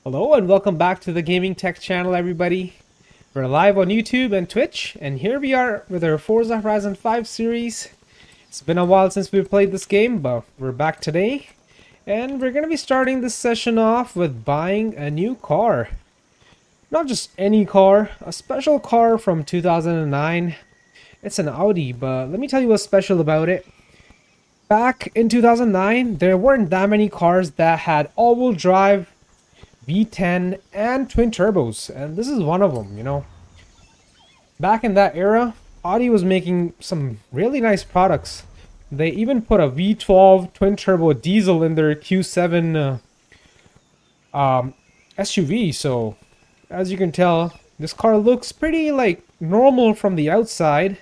Hello and welcome back to the Gaming Tech channel, everybody. We're live on YouTube and Twitch, and here we are with our Forza Horizon 5 series. It's been a while since we've played this game, but we're back today. And we're going to be starting this session off with buying a new car. Not just any car, a special car from 2009. It's an Audi, but let me tell you what's special about it. Back in 2009, there weren't that many cars that had all-wheel drive, V10 and twin turbos, and this is one of them, you know. Back in that era, Audi was making some really nice products. They even put a V12 twin turbo diesel in their Q7 SUV, so as you can tell, this car looks pretty like normal from the outside.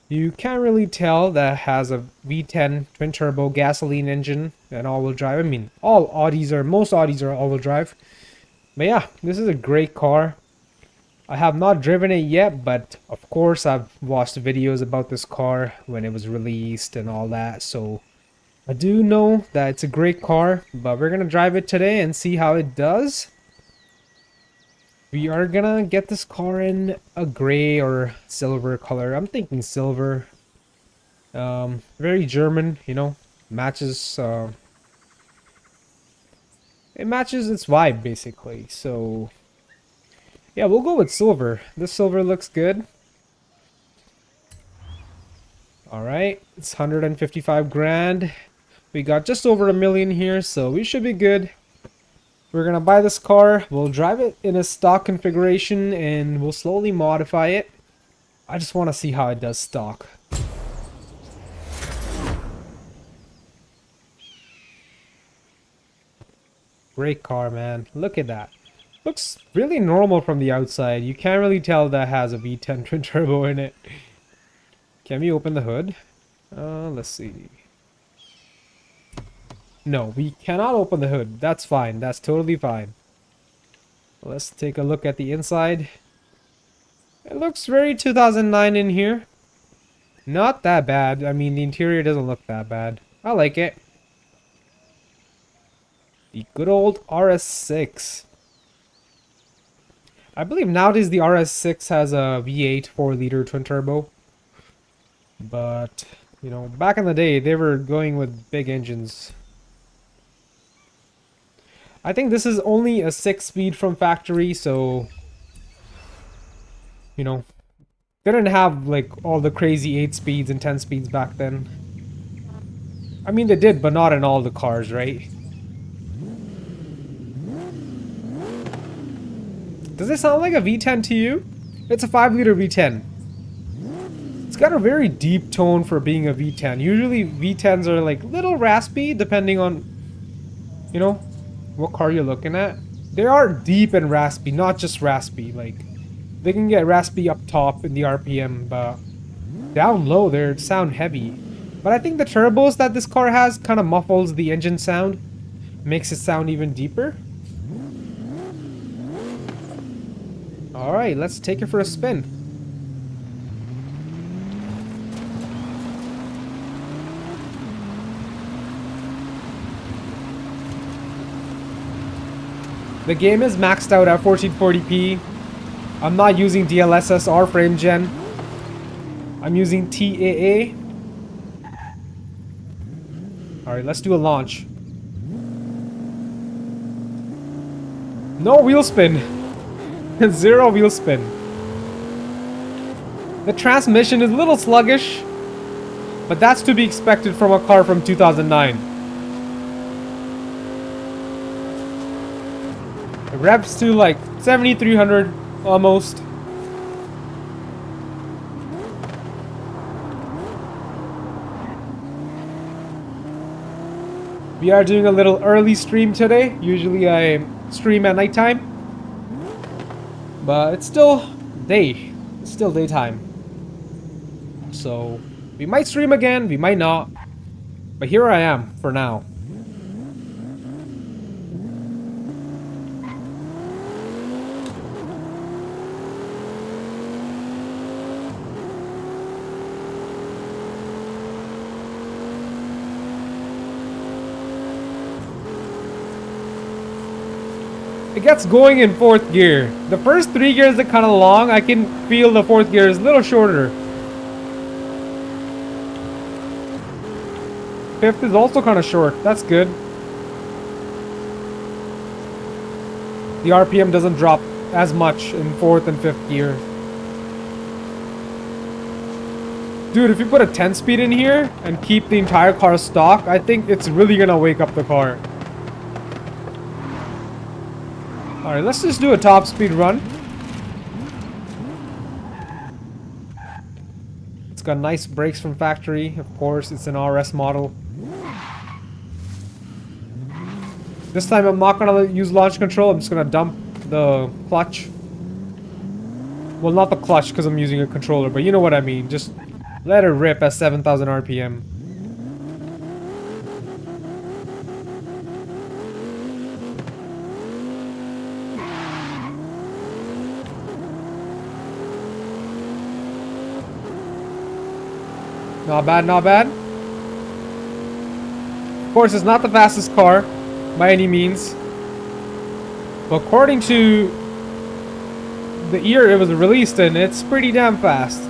You can't really tell that it has a V10 twin turbo gasoline engine and all-wheel drive. I mean, most Audis are all-wheel drive. But yeah, this is a great car. I have not driven it yet, but of course I've watched videos about this car when it was released and all that. So I do know that it's a great car, but we're going to drive it today and see how it does. We are gonna get this car in a gray or silver color. I'm thinking silver. Very German, you know, matches. It matches its vibe basically. So yeah, we'll go with silver. This silver looks good. All right, it's 155 grand. We got just over $1 million here, so we should be good. We're gonna buy this car, we'll drive it in a stock configuration and we'll slowly modify it. I just want to see how it does stock. Great car, man. Look at that. Looks really normal from the outside. You can't really tell that has a V10 twin turbo in it. Can we open the hood? Let's see. No, we cannot open the hood. That's fine. That's totally fine. Let's take a look at the inside. It looks very 2009 in here. Not that bad. I mean, the interior doesn't look that bad. I like it. The good old RS6. I believe nowadays the RS6 has a V8 4-liter twin turbo. But, you know, back in the day, they were going with big engines. I think this is only a 6-speed from factory, so, you know, they didn't have like all the crazy 8 speeds and 10 speeds back then. I mean, they did, but not in all the cars, right? Does it sound like a V10 to you? It's a 5-liter V10. It's got a very deep tone for being a V10. Usually V10s are like little raspy depending on, you know, what car you're looking at. They are deep and raspy, not just raspy. Like, they can get raspy up top in the RPM, but down low they sound heavy. But I think the turbos that this car has kind of muffles the engine sound, makes it sound even deeper. Alright, let's take it for a spin. The game is maxed out at 1440p. I'm not using DLSS or frame gen. I'm using TAA. Alright, let's do a launch. No wheel spin. 0 wheel spin. The transmission is a little sluggish, but that's to be expected from a car from 2009. It revs to like 7,300 almost. We are doing a little early stream today. Usually I stream at nighttime, but it's still day. It's still daytime. So we might stream again, we might not. But here I am for now. it gets going in 4th gear. The first 3 gears are kind of long. I can feel the 4th gear is a little shorter. 5th is also kind of short. That's good. The RPM doesn't drop as much in 4th and 5th gear. Dude, if you put a 10-speed in here and keep the entire car stock, I think it's really gonna wake up the car. Alright, let's just do a top speed run. It's got nice brakes from factory. Of course, it's an RS model. This time I'm not gonna use launch control. I'm just gonna dump the clutch. Well, not the clutch because I'm using a controller, but you know what I mean. Just let it rip at 7,000 RPM. Not bad, not bad. Of course, it's not the fastest car by any means. But according to the year it was released in, it's pretty damn fast.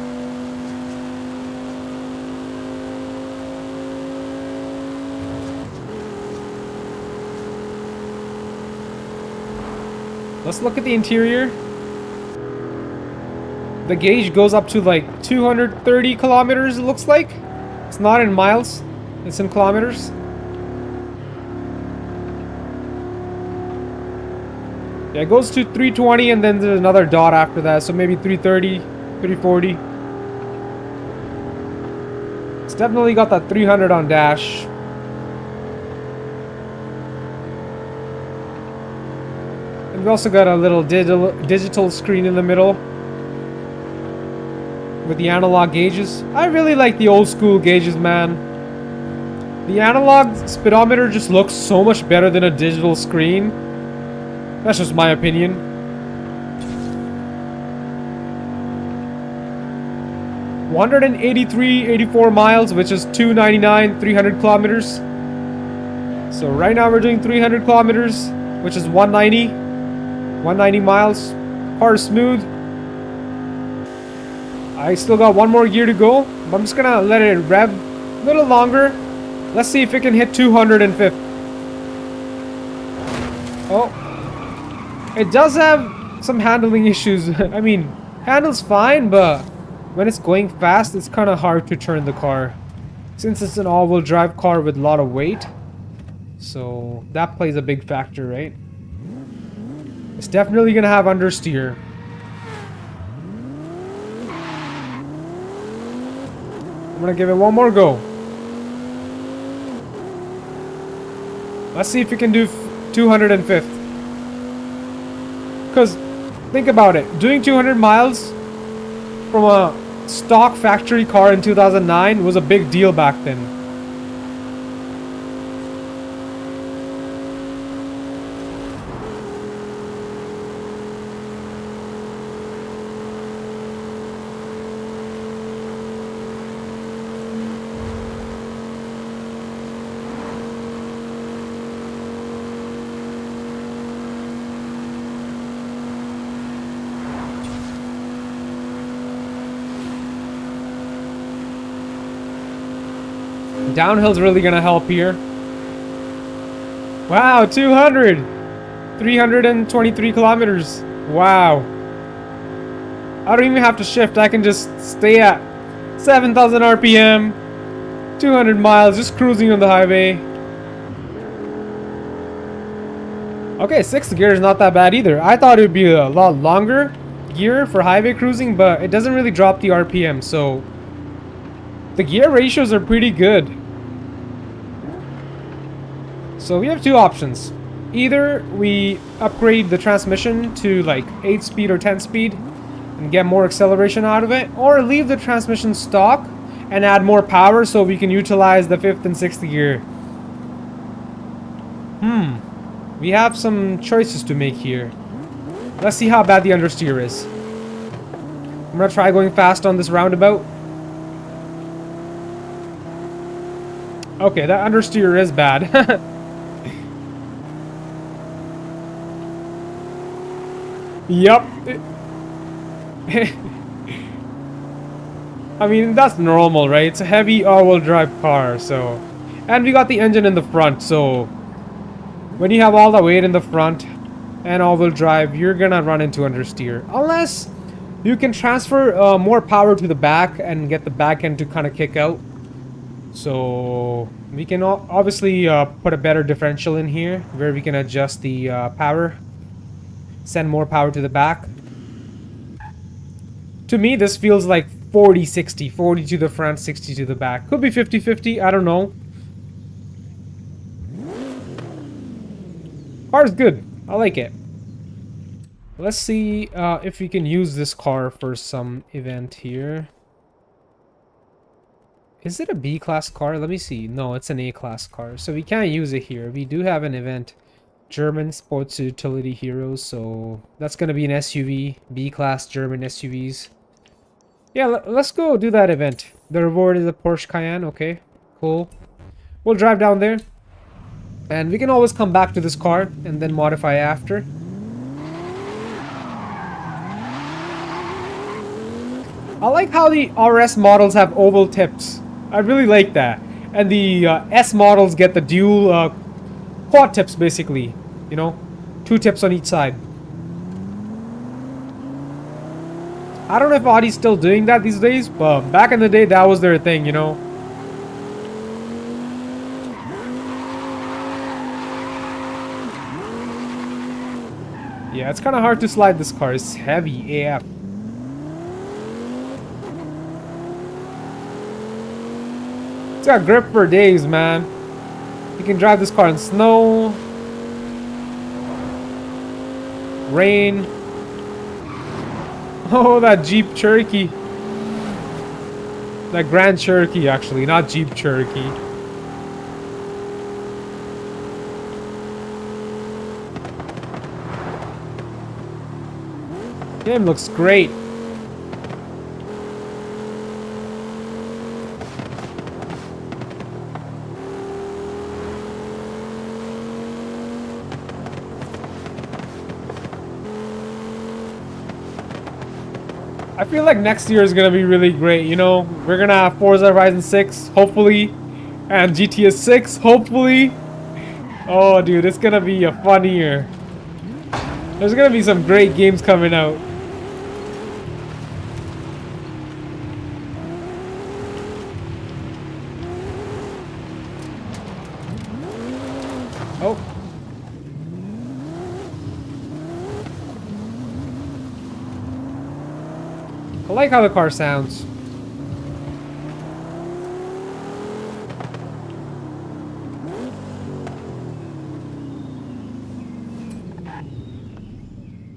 Let's look at the interior. The gauge goes up to like 230 kilometers, it looks like. It's not in miles, it's in kilometers. Yeah, it goes to 320 and then there's another dot after that, so maybe 330, 340. It's definitely got that 300 on dash. And we also got a little digital screen in the middle with the analog gauges. I really like the old school gauges, man. The analog speedometer just looks so much better than a digital screen. That's just my opinion. $183.84 miles, which is $299, 300 kilometers. So right now we're doing 300 kilometers, which is 190 miles. Car is smooth. I still got one more gear to go, but I'm just gonna let it rev a little longer. Let's see if it can hit 205. Oh. It does have some handling issues. I mean, handles fine, but when it's going fast, it's kind of hard to turn the car. Since it's an all-wheel drive car with a lot of weight. So that plays a big factor, right? It's definitely gonna have understeer. I'm gonna give it one more go. Let's see if we can do 205th. Because, think about it. Doing 200 miles from a stock factory car in 2009 was a big deal back then. Downhill's really gonna help here. Wow, 200! 323 kilometers. Wow. I don't even have to shift. I can just stay at 7,000 RPM. 200 miles, just cruising on the highway. Okay, 6th gear is not that bad either. I thought it would be a lot longer gear for highway cruising, but it doesn't really drop the RPM, so the gear ratios are pretty good. So we have two options. Either we upgrade the transmission to like 8-speed or 10-speed and get more acceleration out of it, or leave the transmission stock and add more power so we can utilize the 5th and 6th gear. We have some choices to make here. Let's see how bad the understeer is. I'm gonna try going fast on this roundabout. Okay, that understeer is bad. Yup. I mean, that's normal, right? It's a heavy all-wheel drive car, so... And we got the engine in the front, so... When you have all the weight in the front and all-wheel drive, you're gonna run into understeer. Unless you can transfer more power to the back and get the back end to kind of kick out. So... We can obviously put a better differential in here, where we can adjust the power. Send more power to the back. To me, this feels like 40-60. 40 to the front, 60 to the back. Could be 50-50, I don't know. Car's good. I like it. Let's see if we can use this car for some event here. Is it a B-class car? Let me see. No, it's an A-class car. So we can't use it here. We do have an event. German Sports Utility Heroes. So that's going to be an SUV. B-class German SUVs. Yeah, let's go do that event. The reward is a Porsche Cayenne. Okay, cool. We'll drive down there. And we can always come back to this car and then modify after. I like how the RS models have oval tips. I really like that. And the S models get the dual quad tips, basically. You know, 2 tips on each side. I don't know if Audi's still doing that these days, but back in the day, that was their thing, you know. Yeah, it's kind of hard to slide this car. It's heavy AF. It's got grip for days, man. You can drive this car in snow, rain. Oh, that Jeep Cherokee. That Grand Cherokee, actually, not Jeep Cherokee. Game looks great. I feel like next year is gonna be really great, you know? We're gonna have Forza Horizon 6, hopefully, and GTA 6, hopefully. Oh, dude, it's gonna be a fun year. There's gonna be some great games coming out. Oh. I like how the car sounds.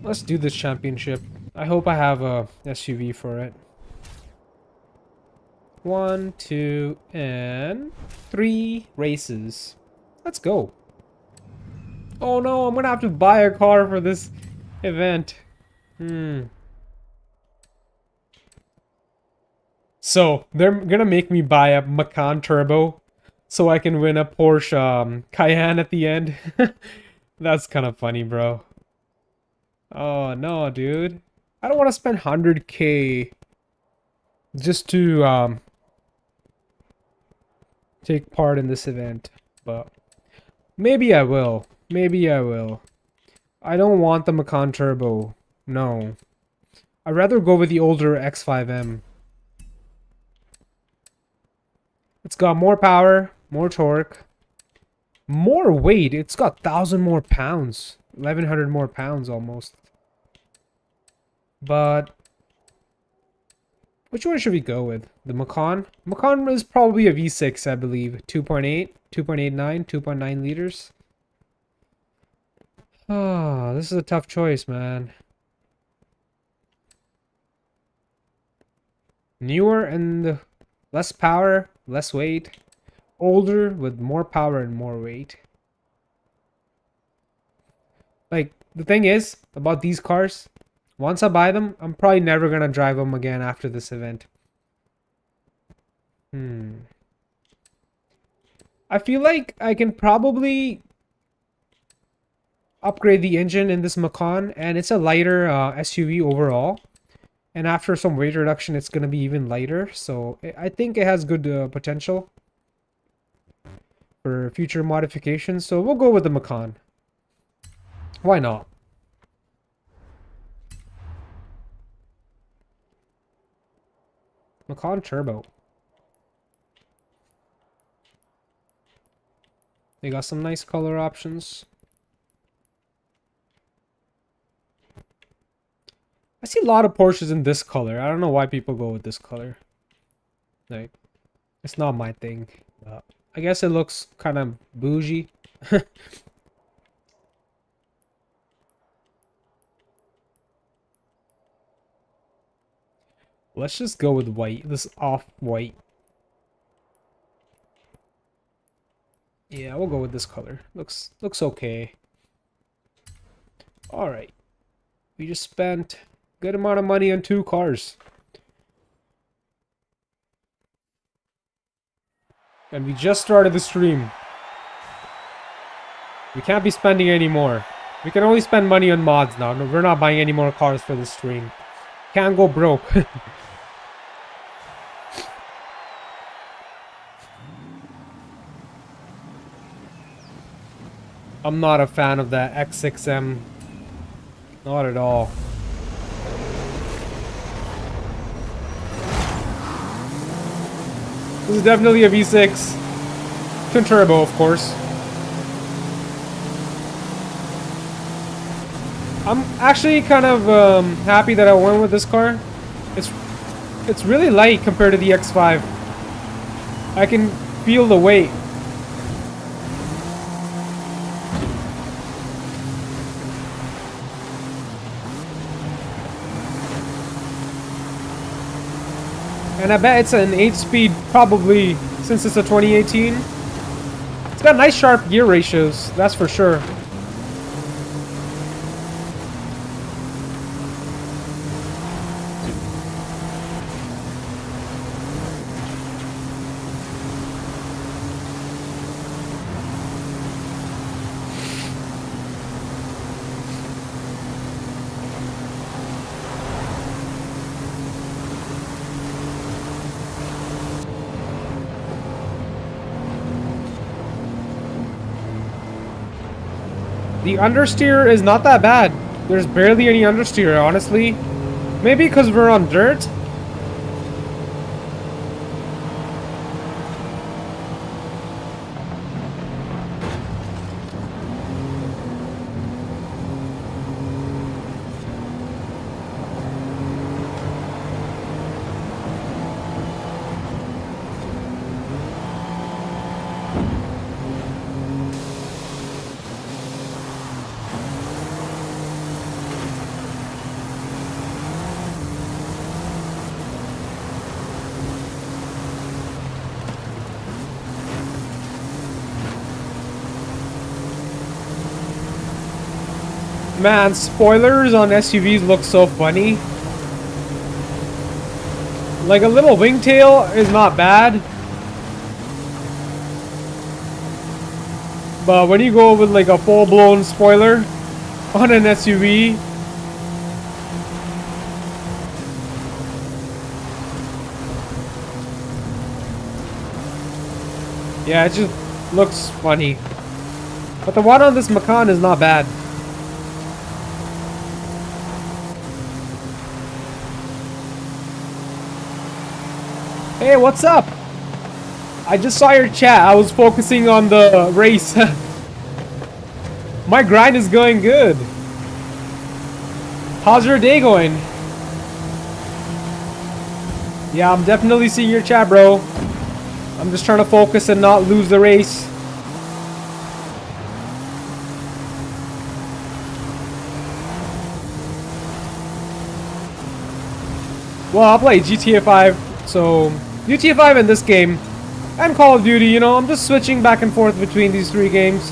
Let's do this championship. I hope I have a SUV for it. 1, 2, and 3 races. Let's go. Oh no, I'm gonna have to buy a car for this event. So, they're gonna make me buy a Macan Turbo so I can win a Porsche Cayenne at the end. That's kind of funny, bro. Oh, no, dude. I don't want to spend 100K just to take part in this event, but maybe I will. Maybe I will. I don't want the Macan Turbo. No. I'd rather go with the older X5M. It's got more power, more torque, more weight. It's got 1,000 more pounds. 1,100 more pounds almost. But which one should we go with? The Macan? Macan is probably a V6, I believe. 2.8, 2.89, 2.9 liters. Oh, this is a tough choice, man. Newer and less power, less weight. Older with more power and more weight. Like, the thing is about these cars, once I buy them, I'm probably never gonna drive them again after this event. I feel like I can probably... upgrade the engine in this Macan, and it's a lighter SUV overall. And after some weight reduction, it's going to be even lighter. So I think it has good potential for future modifications. So we'll go with the Macan. Why not? Macan Turbo. They got some nice color options. I see a lot of Porsches in this color. I don't know why people go with this color. Like, it's not my thing. I guess it looks kind of bougie. Let's just go with white. This off-white. Yeah, we'll go with this color. Looks okay. Alright. We just spent a good amount of money on 2 cars. And we just started the stream. We can't be spending any more. We can only spend money on mods now. No, we're not buying any more cars for the stream. Can't go broke. I'm not a fan of that X6M. Not at all. This is definitely a V6. Twin turbo, of course. I'm actually kind of happy that I went with this car. It's really light compared to the X5. I can feel the weight. And I bet it's an 8-speed, probably, since it's a 2018. It's got nice sharp gear ratios, that's for sure. The understeer is not that bad. There's barely any understeer, honestly. Maybe because we're on dirt. Man, spoilers on SUVs look so funny. Like a little wingtail is not bad. But when you go with like a full-blown spoiler on an SUV, yeah, it just looks funny. But the one on this Macan is not bad. Hey, what's up? I just saw your chat. I was focusing on the race. My grind is going good. How's your day going? Yeah, I'm definitely seeing your chat, bro. I'm just trying to focus and not lose the race. Well, I'll play GTA 5. So, GTA 5 in this game, and Call of Duty, you know, I'm just switching back and forth between these 3 games.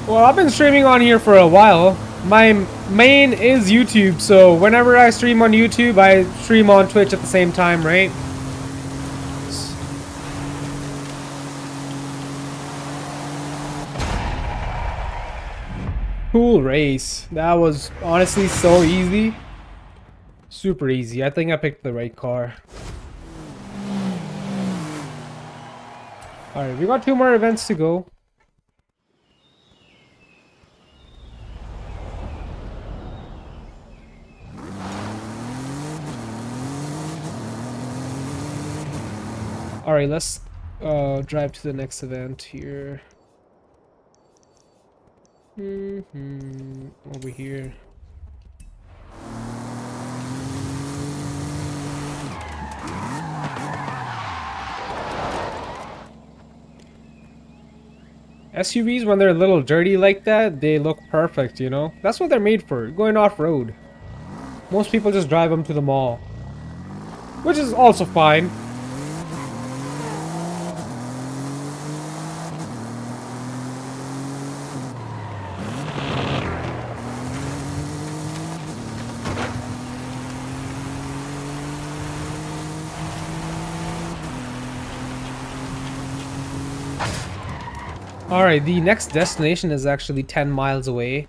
Well, I've been streaming on here for a while. My main is YouTube, so whenever I stream on YouTube, I stream on Twitch at the same time, right? Cool race. That was honestly so easy. Super easy. I think I picked the right car. Alright, we got 2 more events to go. Alright, let's drive to the next event here. Over here. SUVs, when they're a little dirty like that, they look perfect, you know? That's what they're made for, going off-road. Most people just drive them to the mall. Which is also fine. Alright, the next destination is actually 10 miles away.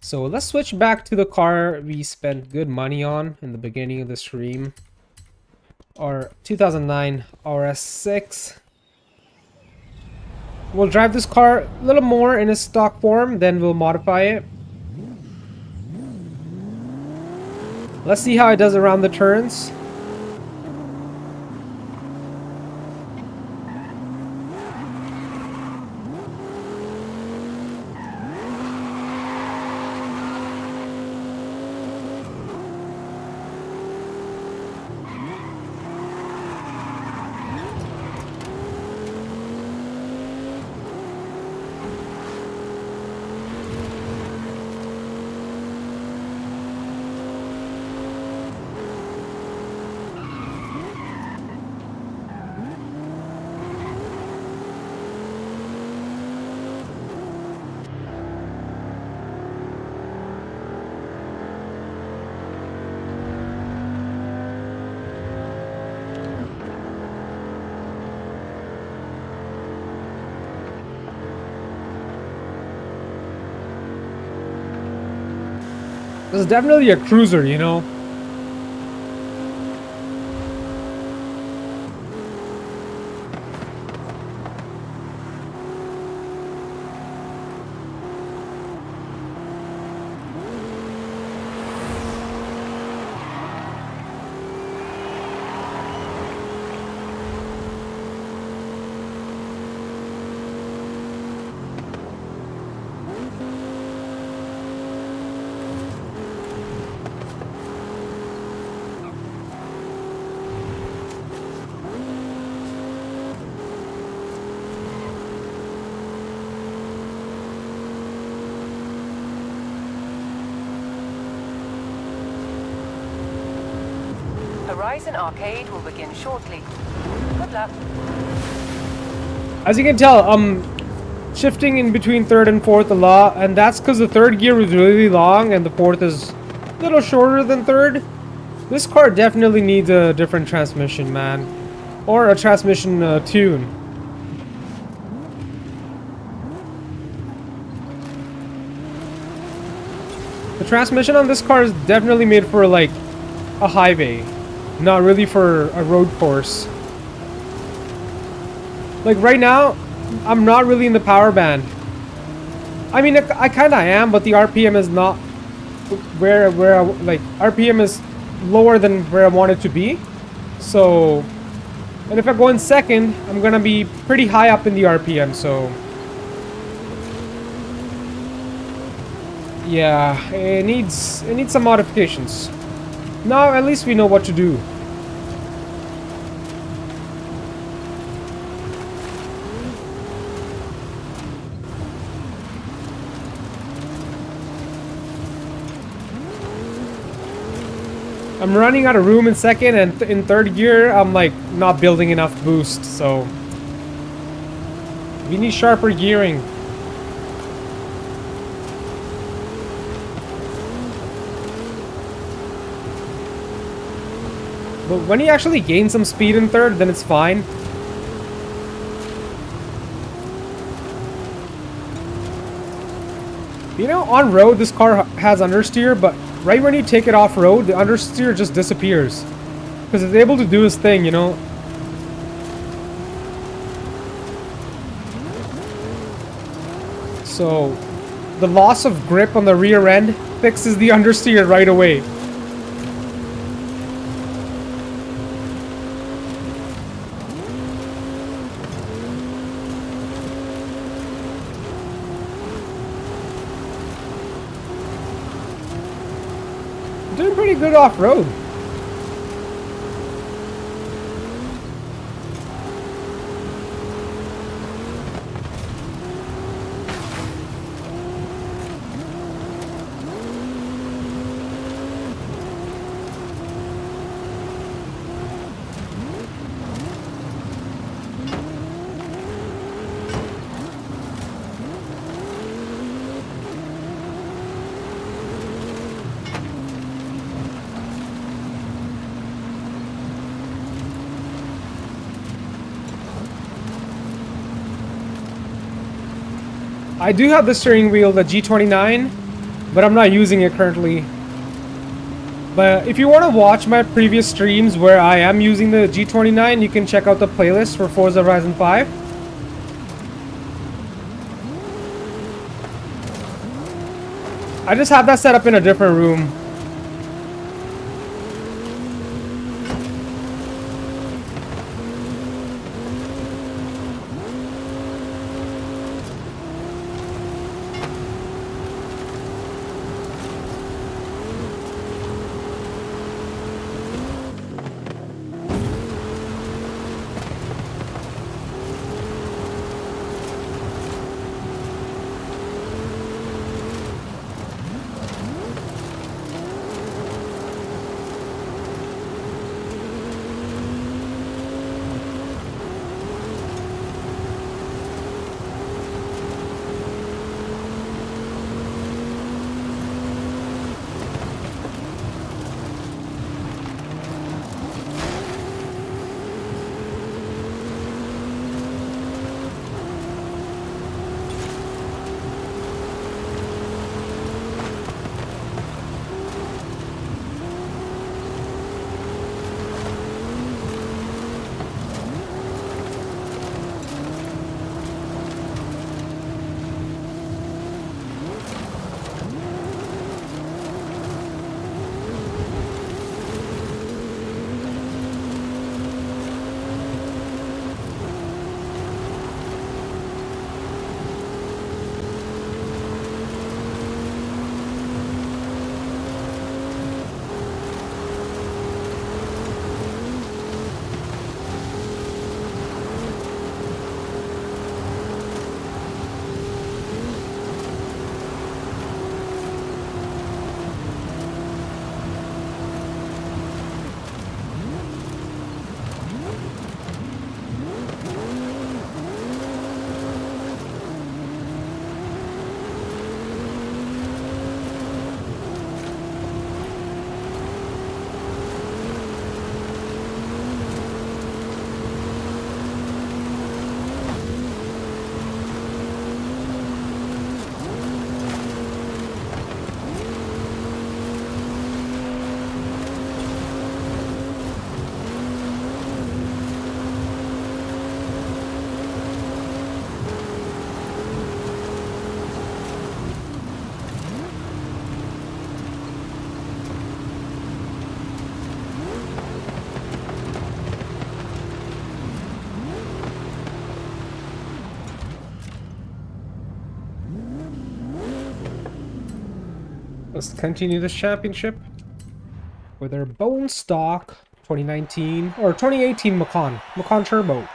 So let's switch back to the car we spent good money on in the beginning of the stream. Our 2009 RS6. We'll drive this car a little more in its stock form, then we'll modify it. Let's see how it does around the turns. This is definitely a cruiser, you know? Horizon Arcade will begin shortly. Good luck. As you can tell, I'm shifting in between third and fourth a lot, and that's because the third gear was really long and the fourth is a little shorter than third. This car definitely needs a different transmission, man. Or a transmission tune. The transmission on this car is definitely made for like a highway, not really for a road course. Like right now, I'm not really in the power band. I mean, I kinda am, but the RPM is not where I, like, RPM is lower than where I want it to be. So, and if I go in second, I'm gonna be pretty high up in the RPM, so. Yeah, it needs some modifications. Now at least we know what to do. I'm running out of room in second, and in third gear I'm like not building enough boost, so we need sharper gearing. But when you actually gain some speed in third, then it's fine. You know, on road, this car has understeer, but right when you take it off road, the understeer just disappears. Because it's able to do its thing, you know. So, the loss of grip on the rear end fixes the understeer right away. Doing pretty good off-road. I do have the steering wheel, the G29, but I'm not using it currently. But if you want to watch my previous streams where I am using the G29, you can check out the playlist for Forza Horizon 5. I just have that set up in a different room. Let's continue this championship with our bone stock 2019 or 2018 Macan Turbo.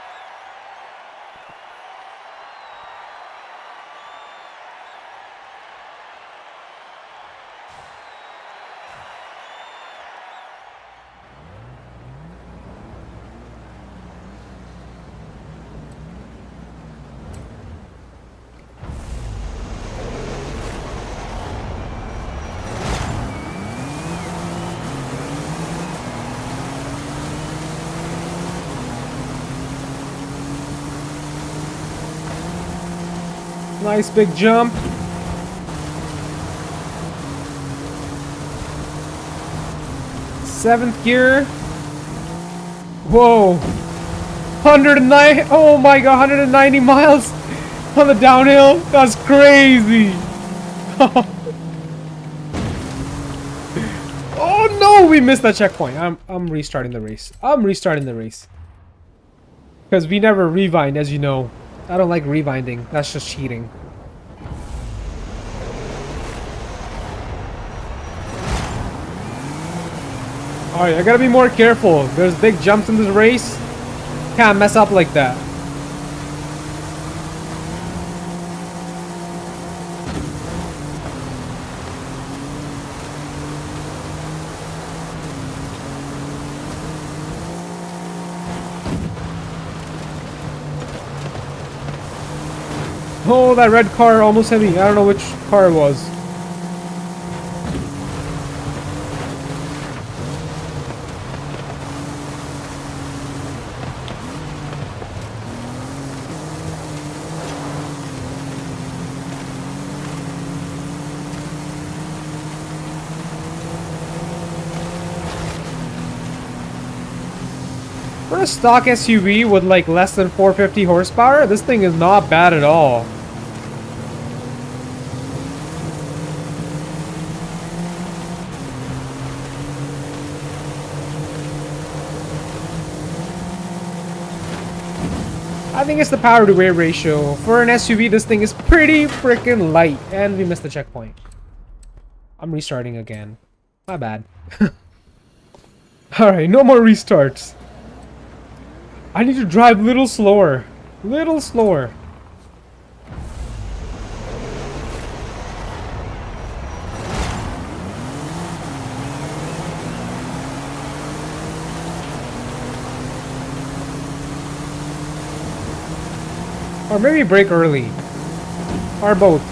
Nice big jump. Seventh gear. Whoa. 109. Oh my god, 190 miles on the downhill. That's crazy. Oh no, we missed that checkpoint. I'm restarting the race. I'm restarting the race. Because we never rewind, as you know. I don't like rewinding. That's just cheating. Alright, I gotta be more careful. There's big jumps in this race. Can't mess up like that. Oh, that red car almost hit me. I don't know which car it was. For a stock SUV with like less than 450 horsepower, this thing is not bad at all. I think it's the power to weight ratio. For an SUV, this thing is pretty freaking light. And we missed the checkpoint. I'm restarting again. My bad. Alright, no more restarts. I need to drive a little slower. Little slower. Or maybe brake early. Or both.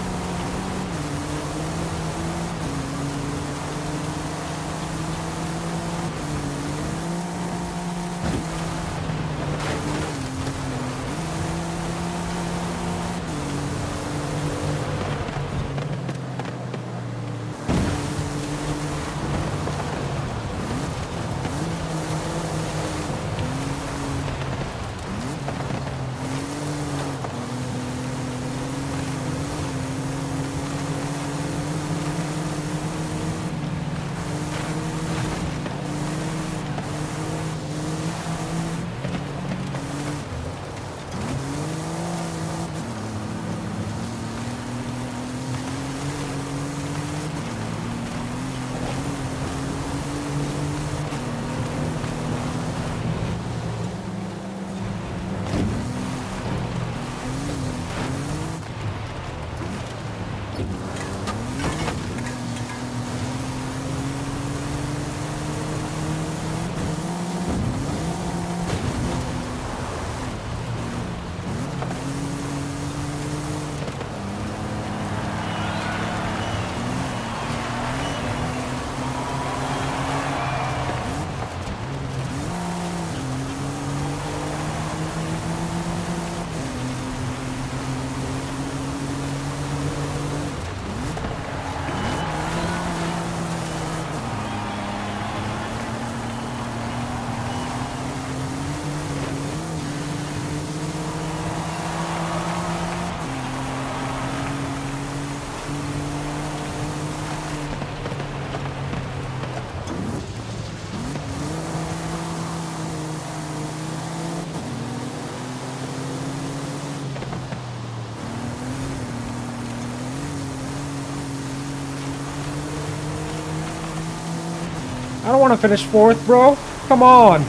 I don't want to finish fourth, bro. Come on.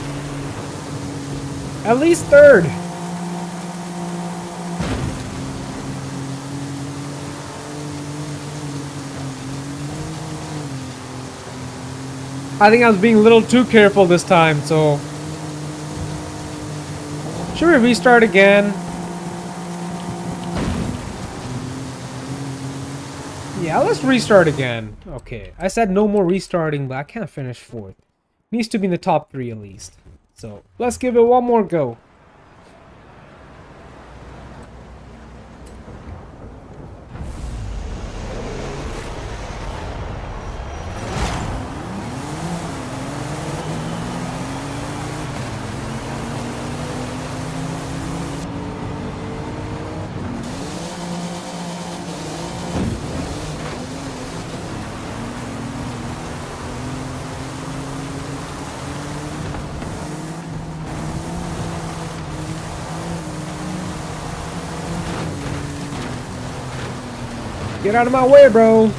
At least third. I think I was being a little too careful this time, so... Should we restart again? Yeah, let's restart again. Okay, I said no more restarting, but I can't finish fourth. Needs to be in the top 3 at least. So, let's give it one more go. Get out of my way, bro.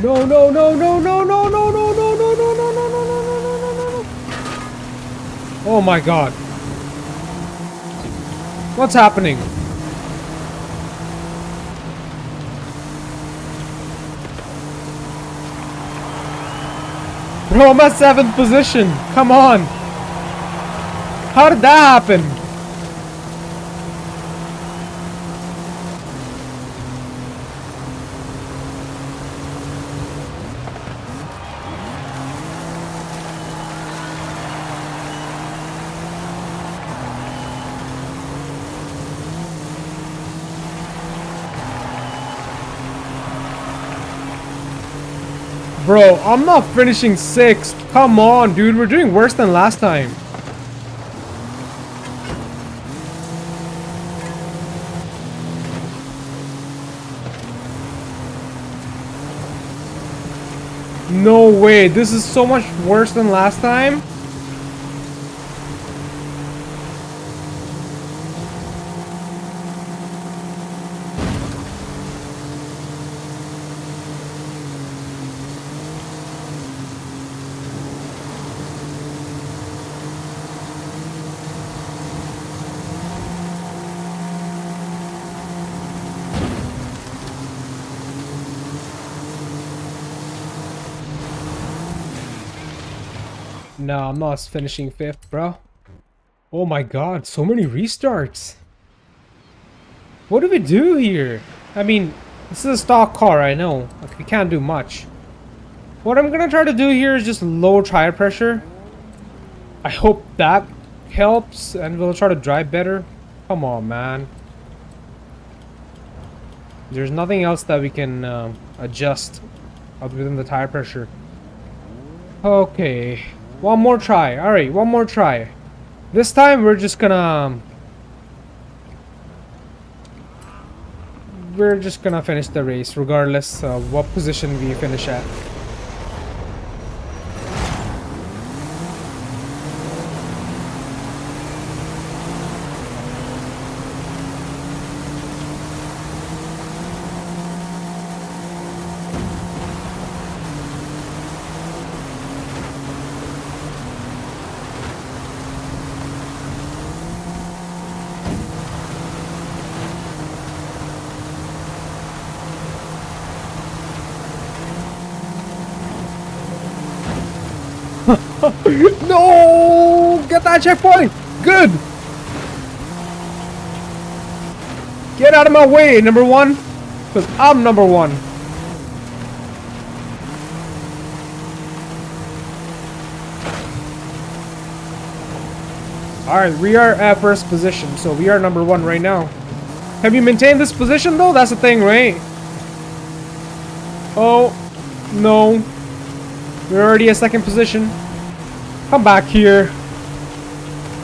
No, no, no, no, no, no, no, no, no, no, no, no, no, no, no, no, no, no. Oh my god. What's happening? Bro, I'm at 7th position. Come on. How did that happen? Bro, I'm not finishing 6th. Come on, dude. We're doing worse than last time. No way. This is so much worse than last time. No, I'm not finishing 5th, bro. Oh my god, so many restarts. What do we do here? I mean, this is a stock car, I know. Like, we can't do much. What I'm gonna try to do here is just lower tire pressure. I hope that helps, and we'll try to drive better. Come on, man. There's nothing else that we can adjust other than the tire pressure. Okay. One more try. Alright, one more try. This time we're just gonna... We're just gonna finish the race regardless of what position we finish at. No! Get that checkpoint! Good! Get out of my way, number 1. Because I'm number 1. Alright, we are at 1st position, so we are number 1 right now. Have you maintained this position though? That's the thing, right? Oh, no. We're already at 2nd position. Come back here.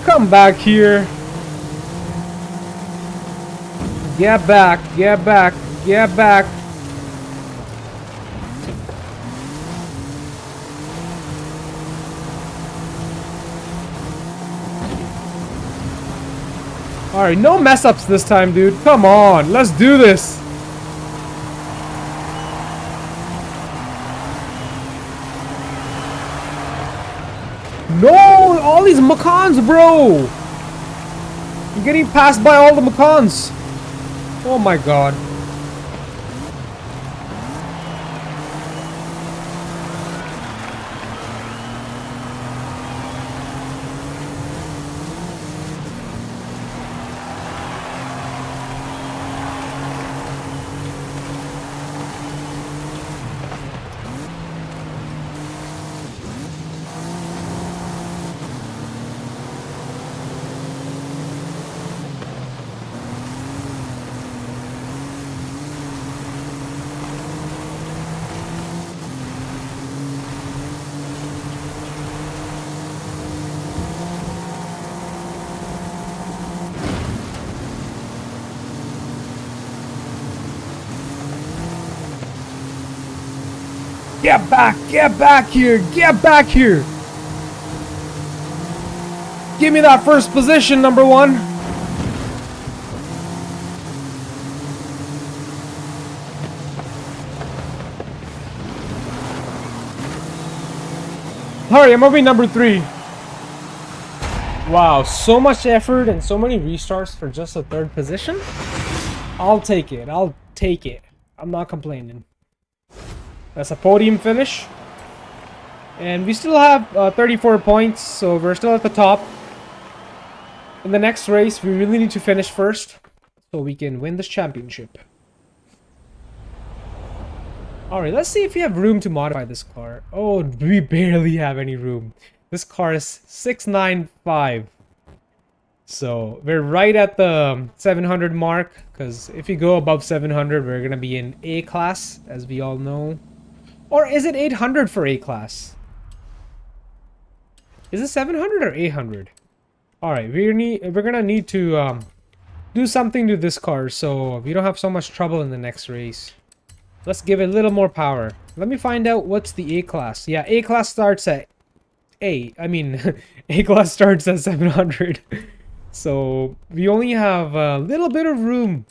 Come back here. Get back, get back, get back. Alright, no mess ups this time, dude. Come on, let's do this. No, all these Macans, bro. You're getting passed by all the Macans. Oh my god. Get back! Get back here! Get back here! Give me that first position, number one! Hurry, I'm gonna be number 3. Wow, so much effort and so many restarts for just a 3rd position. I'll take it. I'll take it. I'm not complaining. That's a podium finish. And we still have 34 points, so we're still at the top. In the next race, we really need to finish first so we can win this championship. Alright, let's see if we have room to modify this car. Oh, we barely have any room. This car is 695. So, we're right at the 700 mark. Because if you go above 700, we're going to be in A class, as we all know. Or is it 800 for A class? Is it 700 or 800? Alright, we're going to need to do something to this car so we don't have so much trouble in the next race. Let's give it a little more power. Let me find out what's the A class. Yeah, A class starts at A class starts at 700. So we only have a little bit of room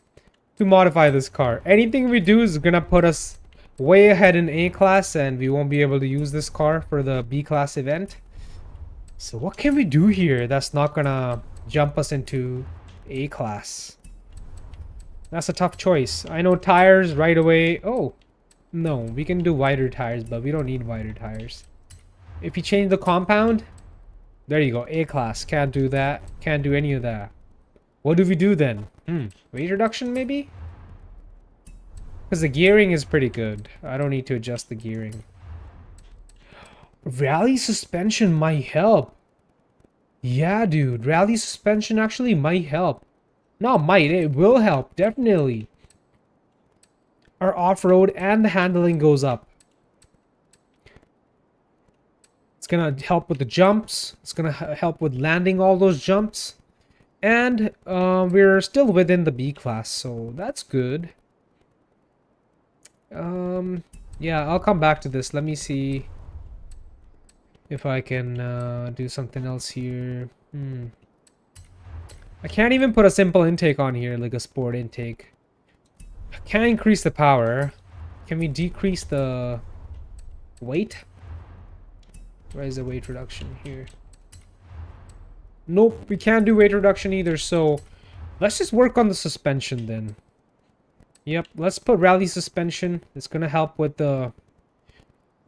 to modify this car. Anything we do is gonna put us way ahead in A class, and we won't be able to use this car for the B class event. So what can we do here that's not gonna jump us into A class? That's a tough choice. I know tires right away. Oh, no, we can do wider tires, but we don't need wider tires. If you change the compound, there you go, A class. Can't do that. Can't do any of that. What do we do then? Weight reduction maybe? Because the gearing is pretty good. I don't need to adjust the gearing. Rally suspension might help. Yeah, dude. Rally suspension actually might help. Not might, it will help, definitely. Our off-road and the handling goes up. It's gonna help with the jumps. It's gonna help with landing all those jumps. And we're still within the B class, so that's good. Yeah, I'll come back to this. Let me see if I can do something else here. I can't even put a simple intake on here, like a sport intake. I can't increase the power. Can we decrease the weight? Where is the weight reduction here? Nope, we can't do weight reduction either, so let's just work on the suspension then. Yep, let's put rally suspension. It's gonna help with the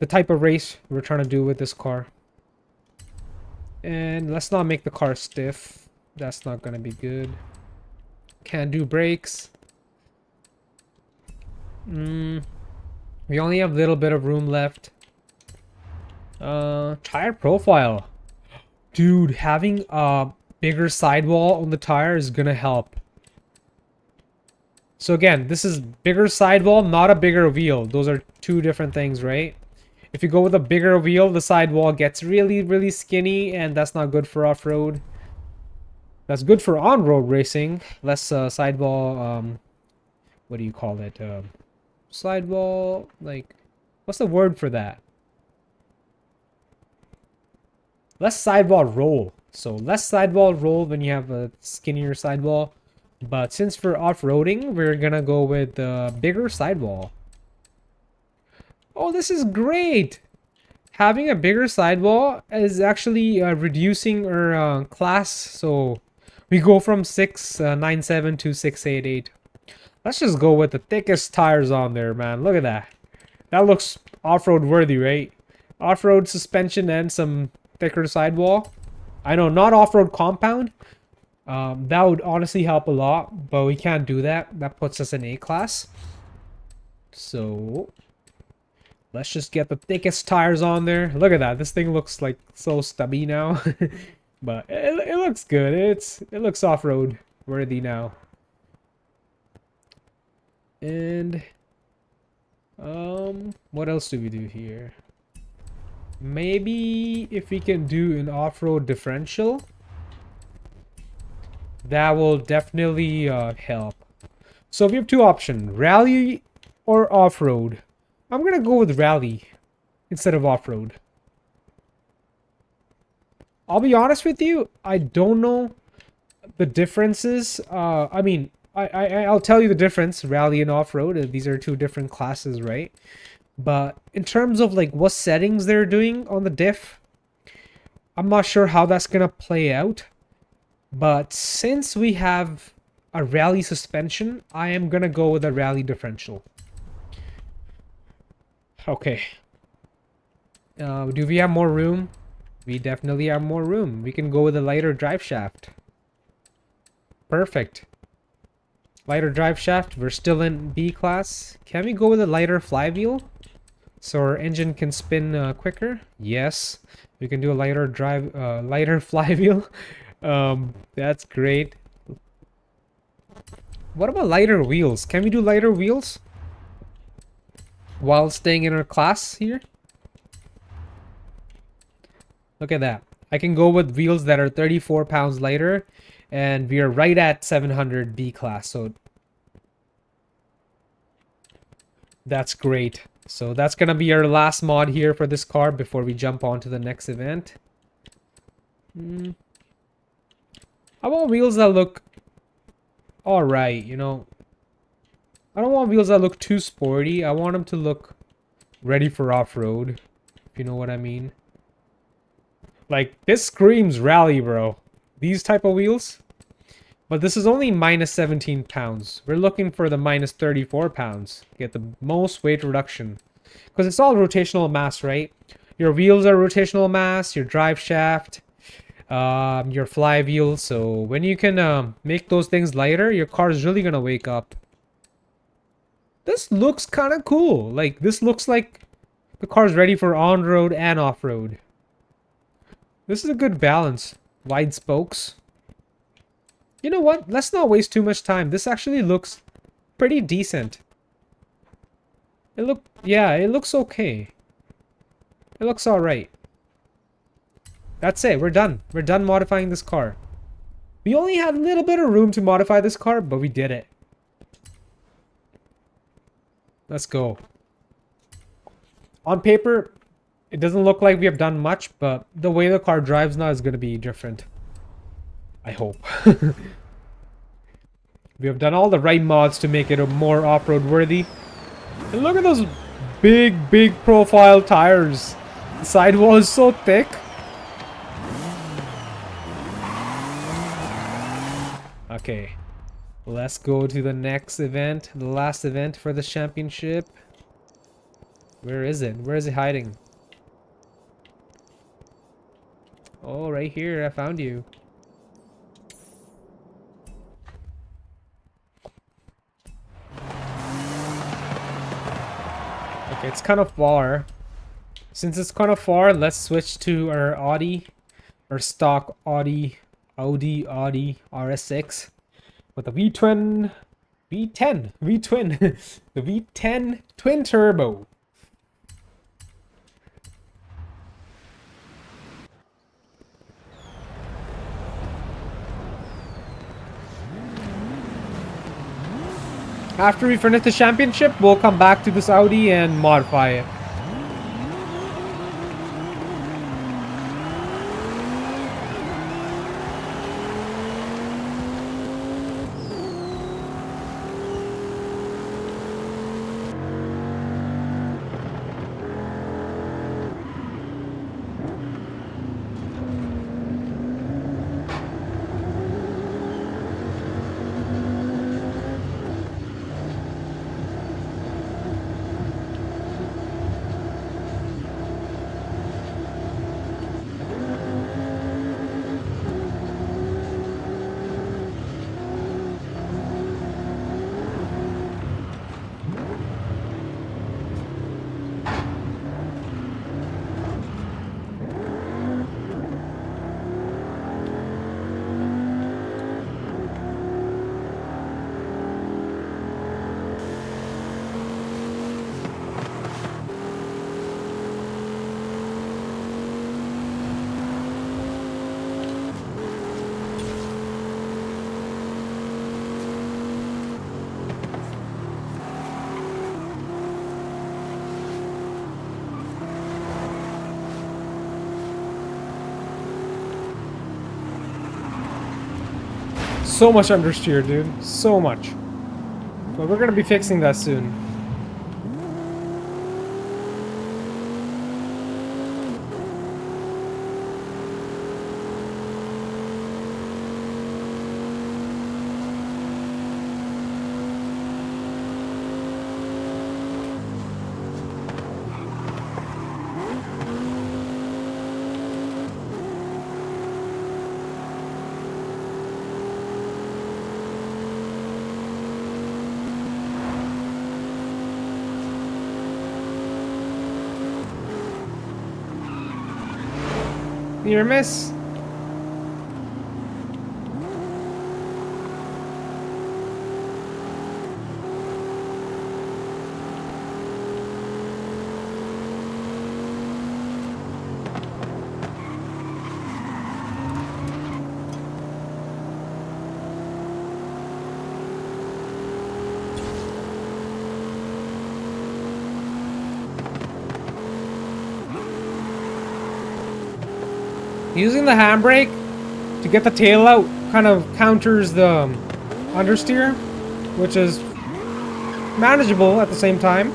type of race we're trying to do with this car. And let's not make the car stiff. That's not gonna be good. Can't do brakes. We only have a little bit of room left. Tire profile. Dude, having a bigger sidewall on the tire is gonna help. So again, this is bigger sidewall, not a bigger wheel. Those are two different things, right? If you go with a bigger wheel, the sidewall gets really, really skinny, and that's not good for off-road. That's good for on-road racing. Less sidewall, what do you call it? Sidewall, like, what's the word for that? Less sidewall roll. So less sidewall roll when you have a skinnier sidewall. But since for off-roading, we're gonna go with the bigger sidewall. Oh, this is great! Having a bigger sidewall is actually reducing our class. So we go from 697 to 688. Let's just go with the thickest tires on there, man. Look at that. That looks off-road worthy, right? Off-road suspension and some thicker sidewall. I know, not off-road compound. That would honestly help a lot, but we can't do that. That puts us in A class. So let's just get the thickest tires on there. Look at that. This thing looks like so stubby now. But it looks good. It looks off-road worthy now. And what else do we do here? Maybe if we can do an off-road differential, that will definitely help. So we have two options, rally or off-road. I'm gonna go with rally. instead of off-road. I'll be honest with you, I don't know the differences. I mean, I'll tell you the difference, rally and off-road. These are two different classes, right? But in terms of like what settings they're doing on the diff, I'm not sure how that's gonna play out. But since we have a rally suspension, I am gonna go with a rally differential. Okay. Do we have more room? We definitely have more room. We can go with a lighter drive shaft. Perfect. Lighter drive shaft. We're still in B class. Can we go with a lighter flywheel so our engine can spin quicker? Yes. We can do a lighter flywheel. That's great. What about lighter wheels? Can we do lighter wheels while staying in our class here? Look at that. I can go with wheels that are 34 pounds lighter, and we are right at 700 B class, so that's great. So that's gonna be our last mod here for this car before we jump on to the next event. I want wheels that look alright, you know. I don't want wheels that look too sporty. I want them to look ready for off-road, if you know what I mean. Like, this screams rally, bro. These type of wheels. But this is only minus 17 pounds. We're looking for the minus 34 pounds. Get the most weight reduction. Because it's all rotational mass, right? Your wheels are rotational mass, your drive shaft, your flywheel. So when you can make those things lighter, your car is really going to wake up. This looks kind of cool. Like, this looks like the car's ready for on-road and off-road. This is a good balance. Wide spokes. You know what? Let's not waste too much time. This actually looks pretty decent. It looks okay. It looks alright. That's it. We're done. We're done modifying this car. We only had a little bit of room to modify this car, but we did it. Let's go. On paper, it doesn't look like we have done much, but the way the car drives now is going to be different. I hope. We have done all the right mods to make it a more off-road worthy. And look at those big profile tires. The sidewall is so thick. Okay. Let's go to the next event. The last event for the championship. Where is it? Where is it hiding? Oh, right here. I found you. Okay, it's kind of far. Since it's kind of far, let's switch to our Audi. Our stock Audi RS6. With the V10, the V10 twin turbo. After we finish the championship, we'll come back to this Audi and modify it. so much understeer, dude. So much. But we're gonna be fixing that soon. Near miss. Using the handbrake to get the tail out kind of counters the understeer, which is manageable at the same time.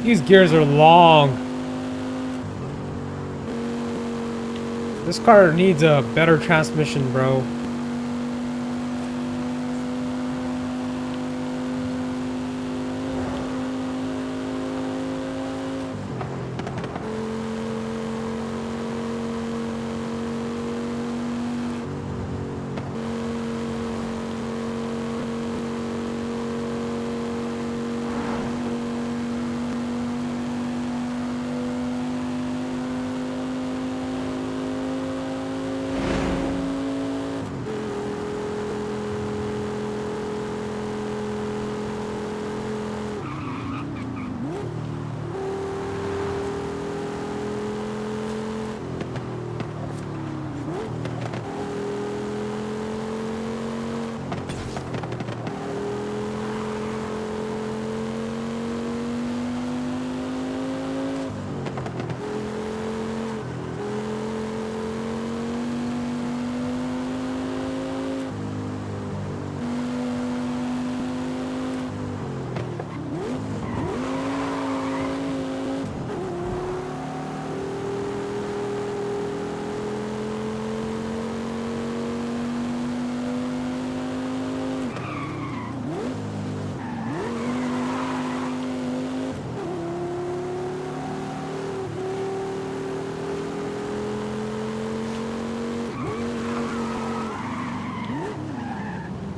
These gears are long. This car needs a better transmission, bro.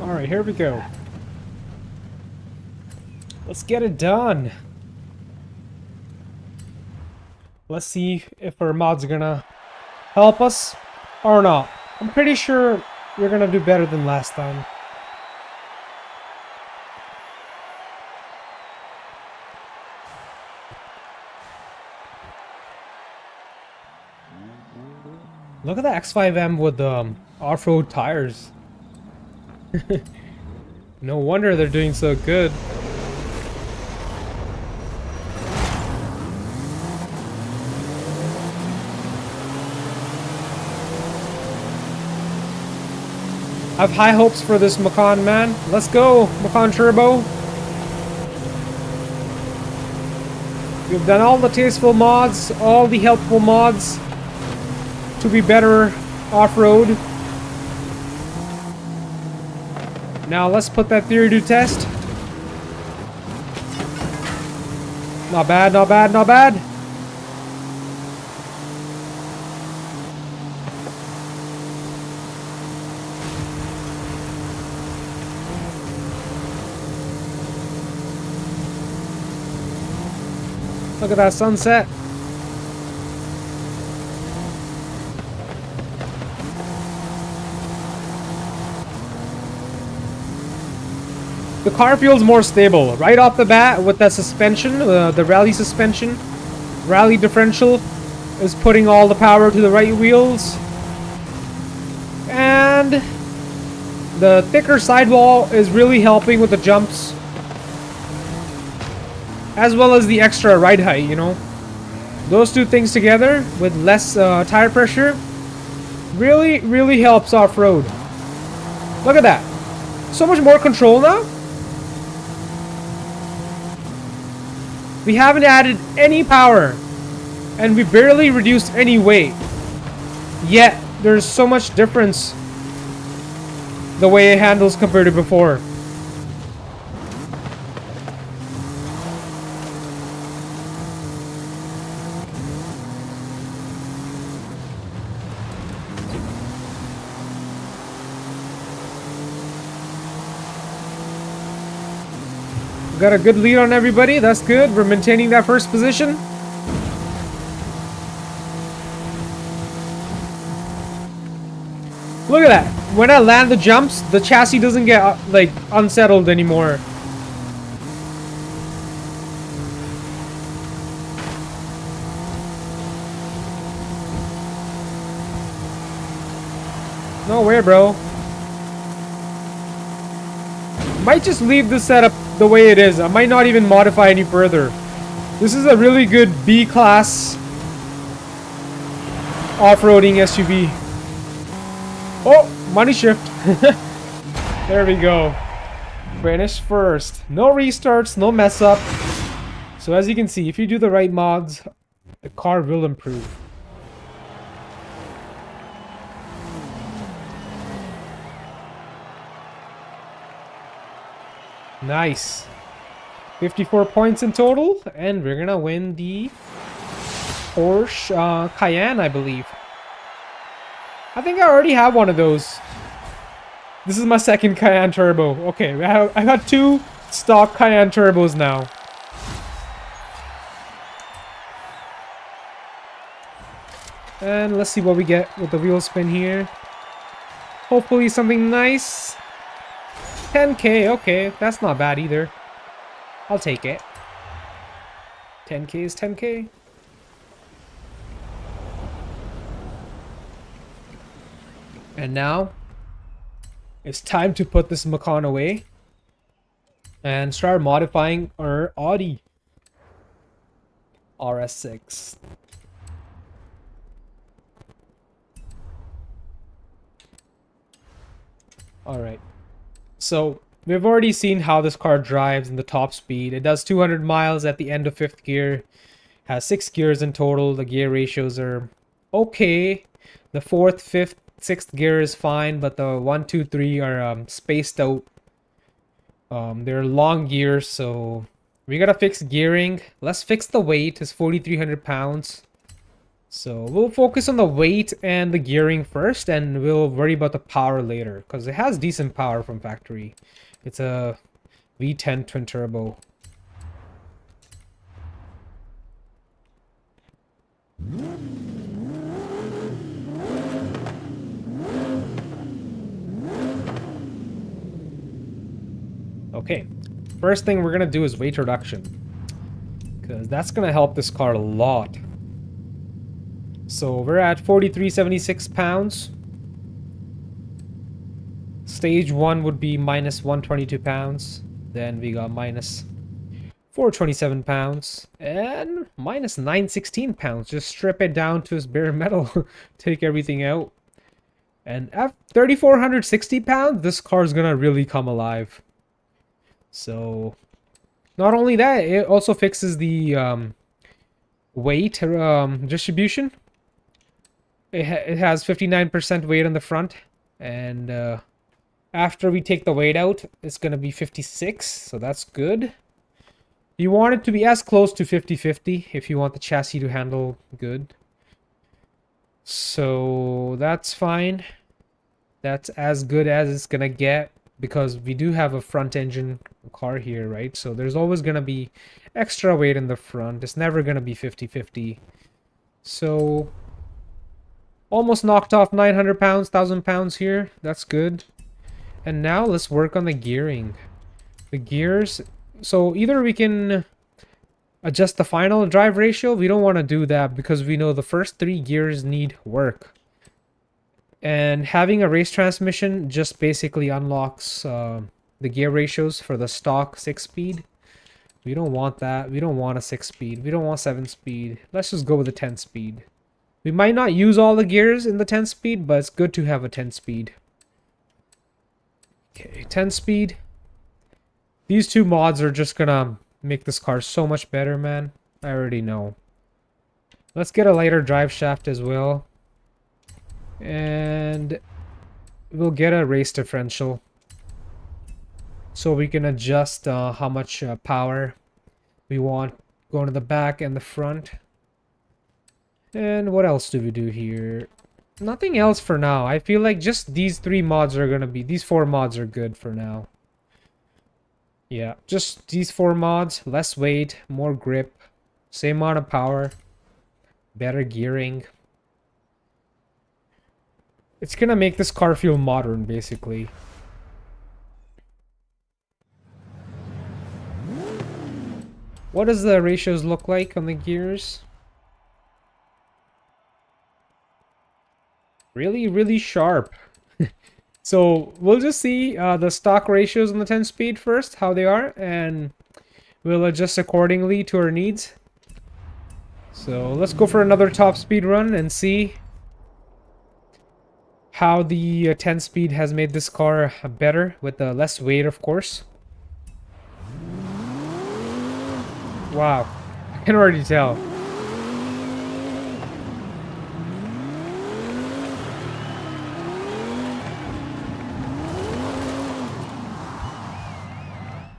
Alright, here we go. Let's get it done. Let's see if our mods are gonna help us or not. I'm pretty sure we're gonna do better than last time. Look at the X5M with the off-road tires. No wonder they're doing so good. I have high hopes for this Macan, man. Let's go, Macan Turbo. We've done all the tasteful mods, all the helpful mods to be better off-road. Now let's put that theory to test. Not bad, not bad, not bad. Look at that sunset. The car feels more stable right off the bat with that suspension, the rally suspension. Rally differential is putting all the power to the right wheels. And the thicker sidewall is really helping with the jumps. As well as the extra ride height, you know. Those two things together with less tire pressure really helps off-road. Look at that. So much more control now. We haven't added any power. And we barely reduced any weight. Yet, there's so much difference the way it handles compared to before. Got a good lead on everybody. That's good. We're maintaining that first position. Look at that. When I land the jumps, the chassis doesn't get like unsettled anymore. No way, bro. Might just leave this setup the way it is. I might not even modify any further. This is a really good B-class off-roading SUV. Oh, money shift. There we go. Finish first. No restarts, no mess up. So as you can see, if you do the right mods, the car will improve. Nice. 54 points in total, and we're gonna win the Porsche Cayenne, I believe. I think I already have one of those. This is my second Cayenne Turbo. Okay, I got two stock Cayenne Turbos now. And let's see what we get with the wheel spin here. Hopefully something nice. 10k, okay, that's not bad either. I'll take it. 10k is 10k. And now, it's time to put this Macan away and start modifying our Audi RS6. Alright. So, we've already seen how this car drives in the top speed. It does 200 miles at the end of 5th gear. Has 6 gears in total. The gear ratios are okay. The 4th, 5th, 6th gear is fine, but the 1, 2, 3 are spaced out. They're long gears, so we gotta fix gearing. Let's fix the weight. It's 4,300 pounds. So we'll focus on the weight and the gearing first, and we'll worry about the power later, because it has decent power from factory. It's a V10 twin turbo. Okay, first thing we're gonna do is weight reduction, because that's gonna help this car a lot. So we're at 4,376 pounds. Stage 1 would be minus 122 pounds. Then we got minus 427 pounds. And minus 916 pounds. Just strip it down to its bare metal. Take everything out. And at 3,460 pounds, this car is gonna really come alive. So, not only that, it also fixes the weight distribution. It has 59% weight on the front, and after we take the weight out, it's gonna be 56, so that's good. You want it to be as close to 50-50 if you want the chassis to handle good. So that's fine. That's as good as it's gonna get because we do have a front engine car here, right? So there's always gonna be extra weight in the front. It's never gonna be 50-50. So almost knocked off 900 pounds, 1,000 pounds here. That's good. And now let's work on the gearing. The gears. So either we can adjust the final drive ratio. We don't want to do that because we know the first 3 gears need work. And having a race transmission just basically unlocks the gear ratios for the stock 6-speed. We don't want that. We don't want a 6-speed. We don't want 7-speed. Let's just go with a 10-speed. We might not use all the gears in the 10-speed, but it's good to have a 10-speed. Okay, 10-speed. These 2 mods are just gonna make this car so much better, man. I already know. Let's get a lighter drive shaft as well. And we'll get a race differential. So we can adjust how much power we want going to the back and the front. And what else do we do here? Nothing else for now. I feel like just these 3 mods are gonna be... These 4 mods are good for now. Yeah, just these 4 mods. Less weight, more grip, same amount of power, better gearing. It's gonna make this car feel modern, basically. What does the ratios look like on the gears? Really sharp. So we'll just see the stock ratios on the 10-speed first, how they are, and we'll adjust accordingly to our needs. So let's go for another top speed run and see how the 10-speed has made this car better with less weight, of course. Wow, I can already tell.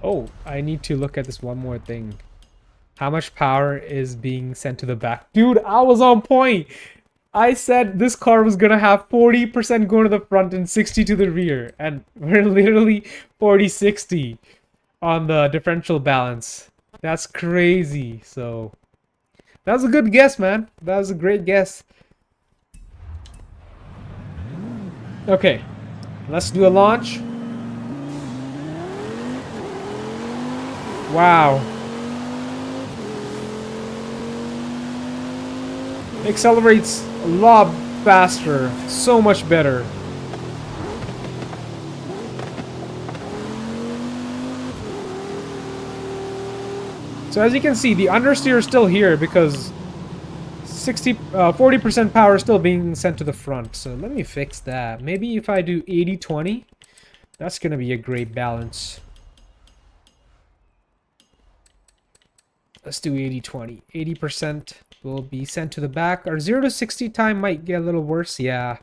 Oh, I need to look at this one more thing. How much power is being sent to the back? Dude, I was on point! I said this car was gonna have 40% going to the front and 60 to the rear. And we're literally 40-60 on the differential balance. That's crazy. So, that was a good guess, man. That was a great guess. Okay, let's do a launch. Wow. It accelerates a lot faster. So much better. So as you can see, the understeer is still here because 40% power is still being sent to the front. So let me fix that. Maybe if I do 80-20, that's going to be a great balance. Let's do 80-20. 80% will be sent to the back. Our 0 to 60 time might get a little worse. Yeah.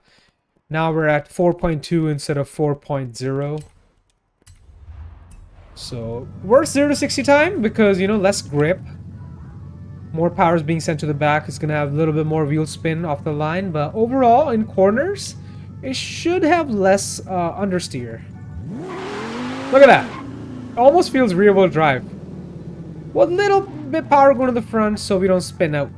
Now we're at 4.2 instead of 4.0. So, worse 0 to 60 time because, you know, less grip. More power is being sent to the back. It's going to have a little bit more wheel spin off the line. But overall, in corners, it should have less understeer. Look at that. Almost feels rear-wheel drive. With little bit power going to the front so we don't spin out.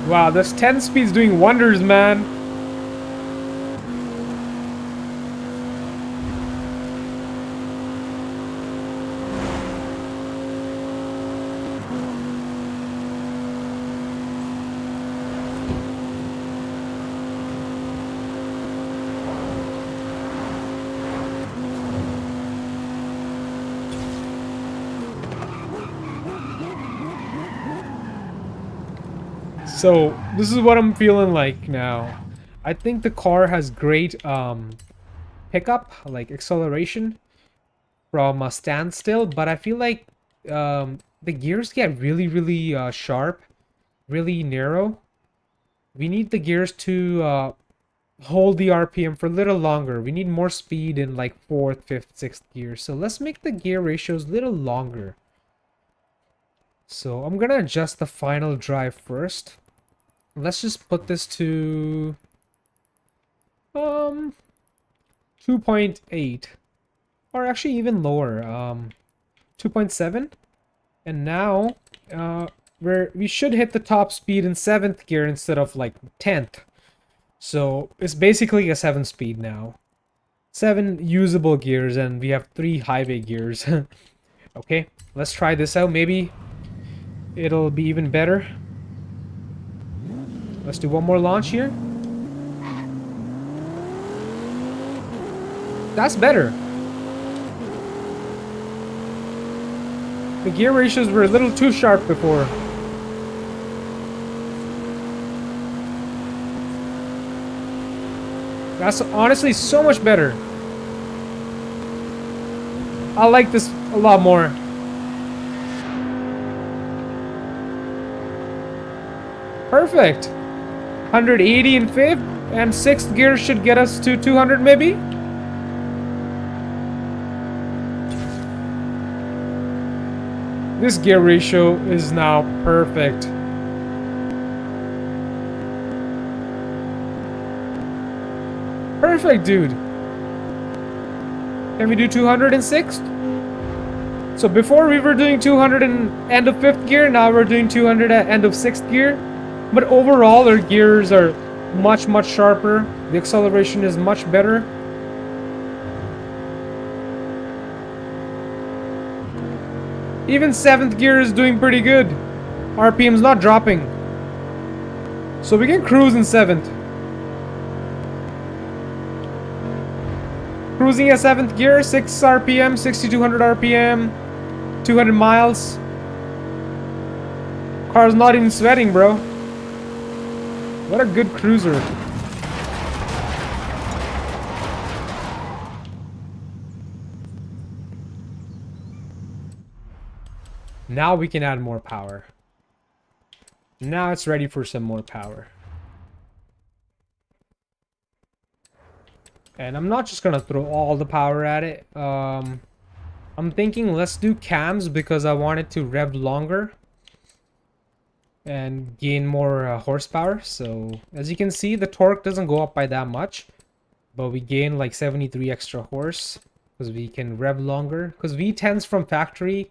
Wow, this 10-speed's doing wonders, man. So this is what I'm feeling like now. I think the car has great pickup, like acceleration from a standstill, but I feel like the gears get really sharp, really narrow. We need the gears to hold the RPM for a little longer. We need more speed in like 4th, 5th, 6th gear. So let's make the gear ratios a little longer. So I'm gonna adjust the final drive first. Let's just put this to 2.8, or actually even lower, 2.7. And now we should hit the top speed in 7th gear instead of like 10th. So it's basically a 7 speed now. 7 usable gears, and we have 3 highway gears. Okay, let's try this out. Maybe it'll be even better. Let's do one more launch here. That's better. The gear ratios were a little too sharp before. That's honestly so much better. I like this a lot more. Perfect. 180 in 5th, and 6th gear should get us to 200 maybe. This gear ratio is now perfect. Perfect, dude. Can we do 200 in 6th? So before we were doing 200 in end of 5th gear, now we're doing 200 at end of 6th gear. But overall, our gears are much sharper. The acceleration is much better. Even 7th gear is doing pretty good. RPM's not dropping. So we can cruise in 7th. Cruising at 7th gear, 6 RPM, 6200 RPM, 200 miles. Car's not even sweating, bro. What a good cruiser. Now we can add more power. Now it's ready for some more power. And I'm not just gonna throw all the power at it. I'm thinking let's do cams because I want it to rev longer and gain more horsepower. So as you can see, the torque doesn't go up by that much, but we gain like 73 extra horse because we can rev longer. Because V10s from factory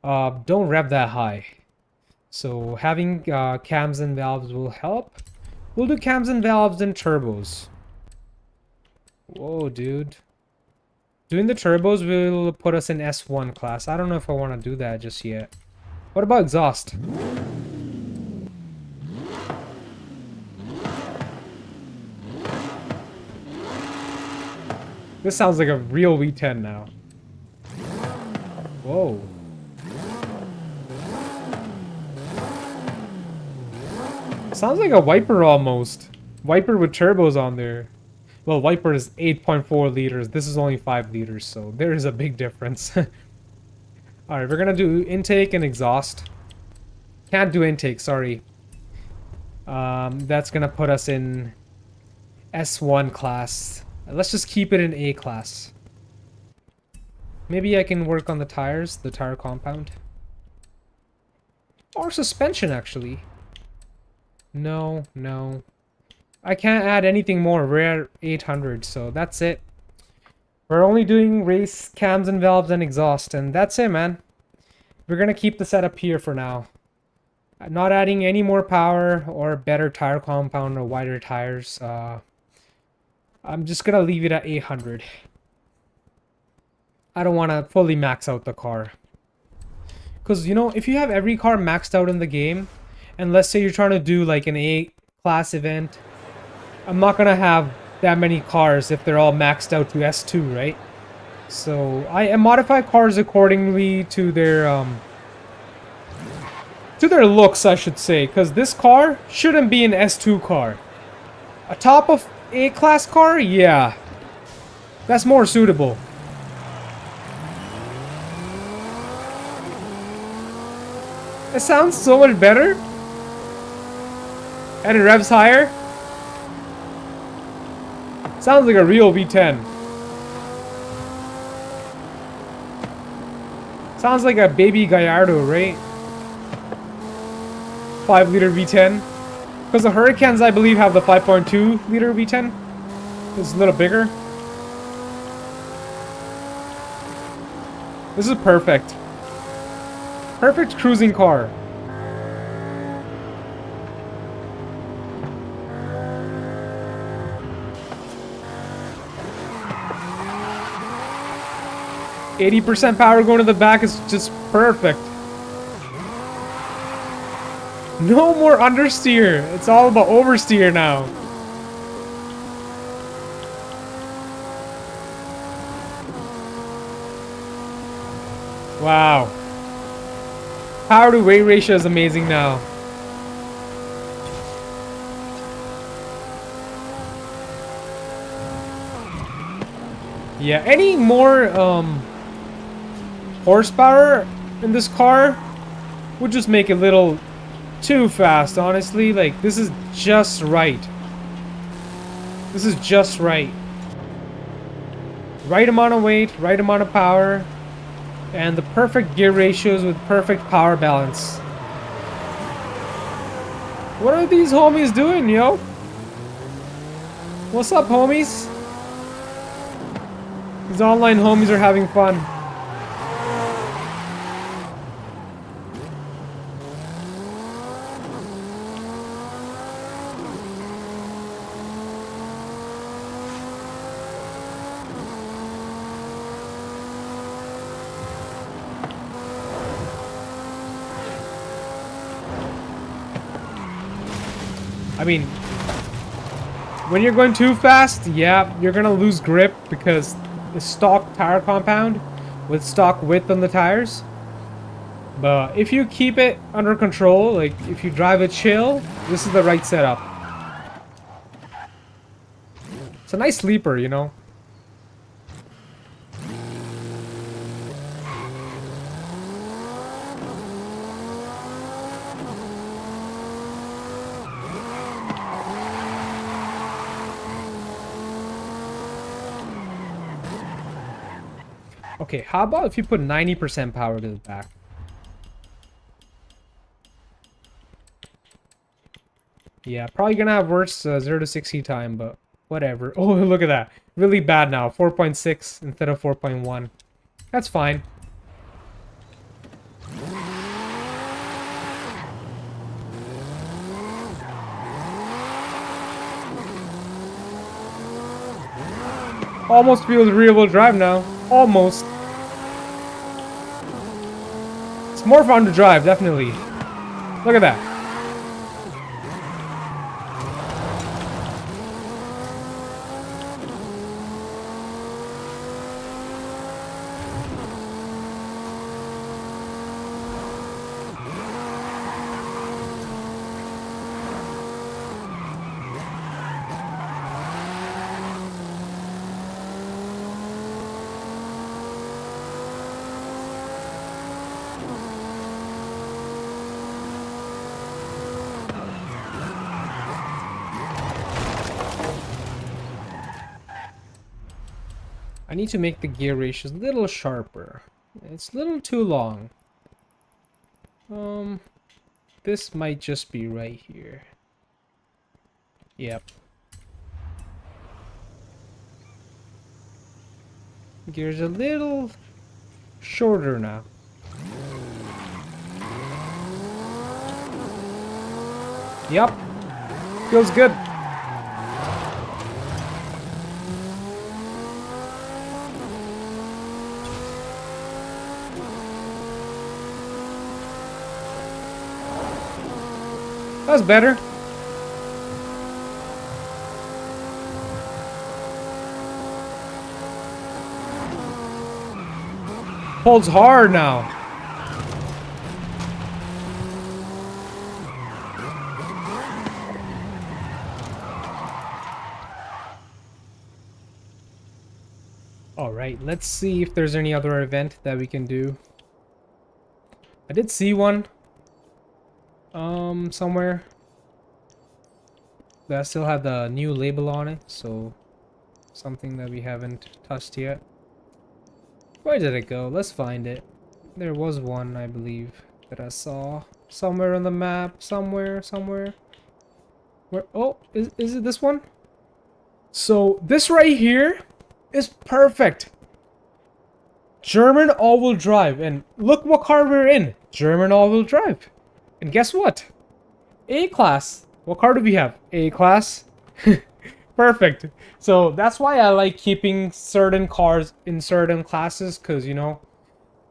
don't rev that high. So having cams and valves will help. We'll do cams and valves and turbos. Whoa, dude. Doing the turbos will put us in S1 class. I don't know if I want to do that just yet. What about exhaust? This sounds like a real V10 now. Whoa. Sounds like a Viper almost. Viper with turbos on there. Well, Viper is 8.4 liters. This is only 5 liters, so there is a big difference. Alright, we're gonna do intake and exhaust. Can't do intake, sorry. That's gonna put us in S1 class. Let's just keep it in A class. Maybe I can work on the tires, the tire compound. Or suspension, actually. No. I can't add anything more. We're at 800, so that's it. We're only doing race, cams and valves, and exhaust, and that's it, man. We're gonna keep the setup here for now. Not adding any more power or better tire compound or wider tires. I'm just gonna leave it at 800. I don't want to fully max out the car. Because, you know, if you have every car maxed out in the game, and let's say you're trying to do like an A-class event, I'm not going to have that many cars if they're all maxed out to S2, right? So I modify cars accordingly to their to their looks, I should say, because this car shouldn't be an S2 car. A top of A-class car? Yeah. That's more suitable. It sounds so much better. And it revs higher. Sounds like a real V10. Sounds like a baby Gallardo, right? 5-liter V10. Because the Hurricanes, I believe, have the 5.2-liter V10. It's a little bigger. This is perfect. Perfect cruising car. %80 power going to the back is just perfect. No more understeer. It's all about oversteer now. Wow. Power to weight ratio is amazing now. Yeah, any more horsepower in this car would just make it a little too fast, honestly. Like, this is just right. This is just right. Right amount of weight, right amount of power, and the perfect gear ratios with perfect power balance. What are these homies doing, yo? What's up, homies? These online homies are having fun. I mean, when you're going too fast, yeah, you're gonna lose grip because the stock tire compound with stock width on the tires. But if you keep it under control, like if you drive it chill, this is the right setup. It's a nice sleeper, you know. Okay, how about if you put 90% power to the back? Yeah, probably gonna have worse 0 to 60 time, but whatever. Oh, look at that. Really bad now. 4.6 instead of 4.1. That's fine. Almost feels rear-wheel drive now. Almost. It's more fun to drive, definitely. Look at that. I need to make the gear ratios a little sharper. It's a little too long. This might just be right here. Yep. Gear's a little shorter now. Yep. Feels good. That's better. Holds hard now. Alright, let's see if there's any other event that we can do. I did see one. Somewhere. That still had the new label on it, so something that we haven't touched yet. Where did it go? Let's find it. There was one, I believe, that I saw somewhere on the map. Somewhere. Where? Oh, is it this one? So this right here is perfect. German all-wheel drive, and look what car we're in. German all-wheel drive. And guess what? A-Class. What car do we have? A-Class. Perfect. So that's why I like keeping certain cars in certain classes, because, you know,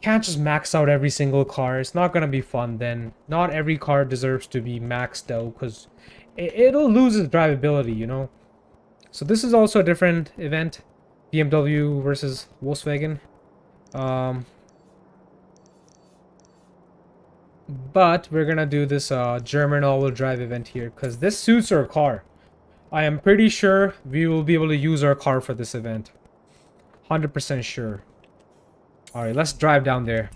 can't just max out every single car. It's not going to be fun then. Not every car deserves to be maxed out, because it'll lose its drivability, you know. So this is also a different event. BMW versus Volkswagen. But we're gonna do this German all-wheel drive event here, because this suits our car. I am pretty sure we will be able to use our car for this event. 100% sure. Alright, let's drive down there.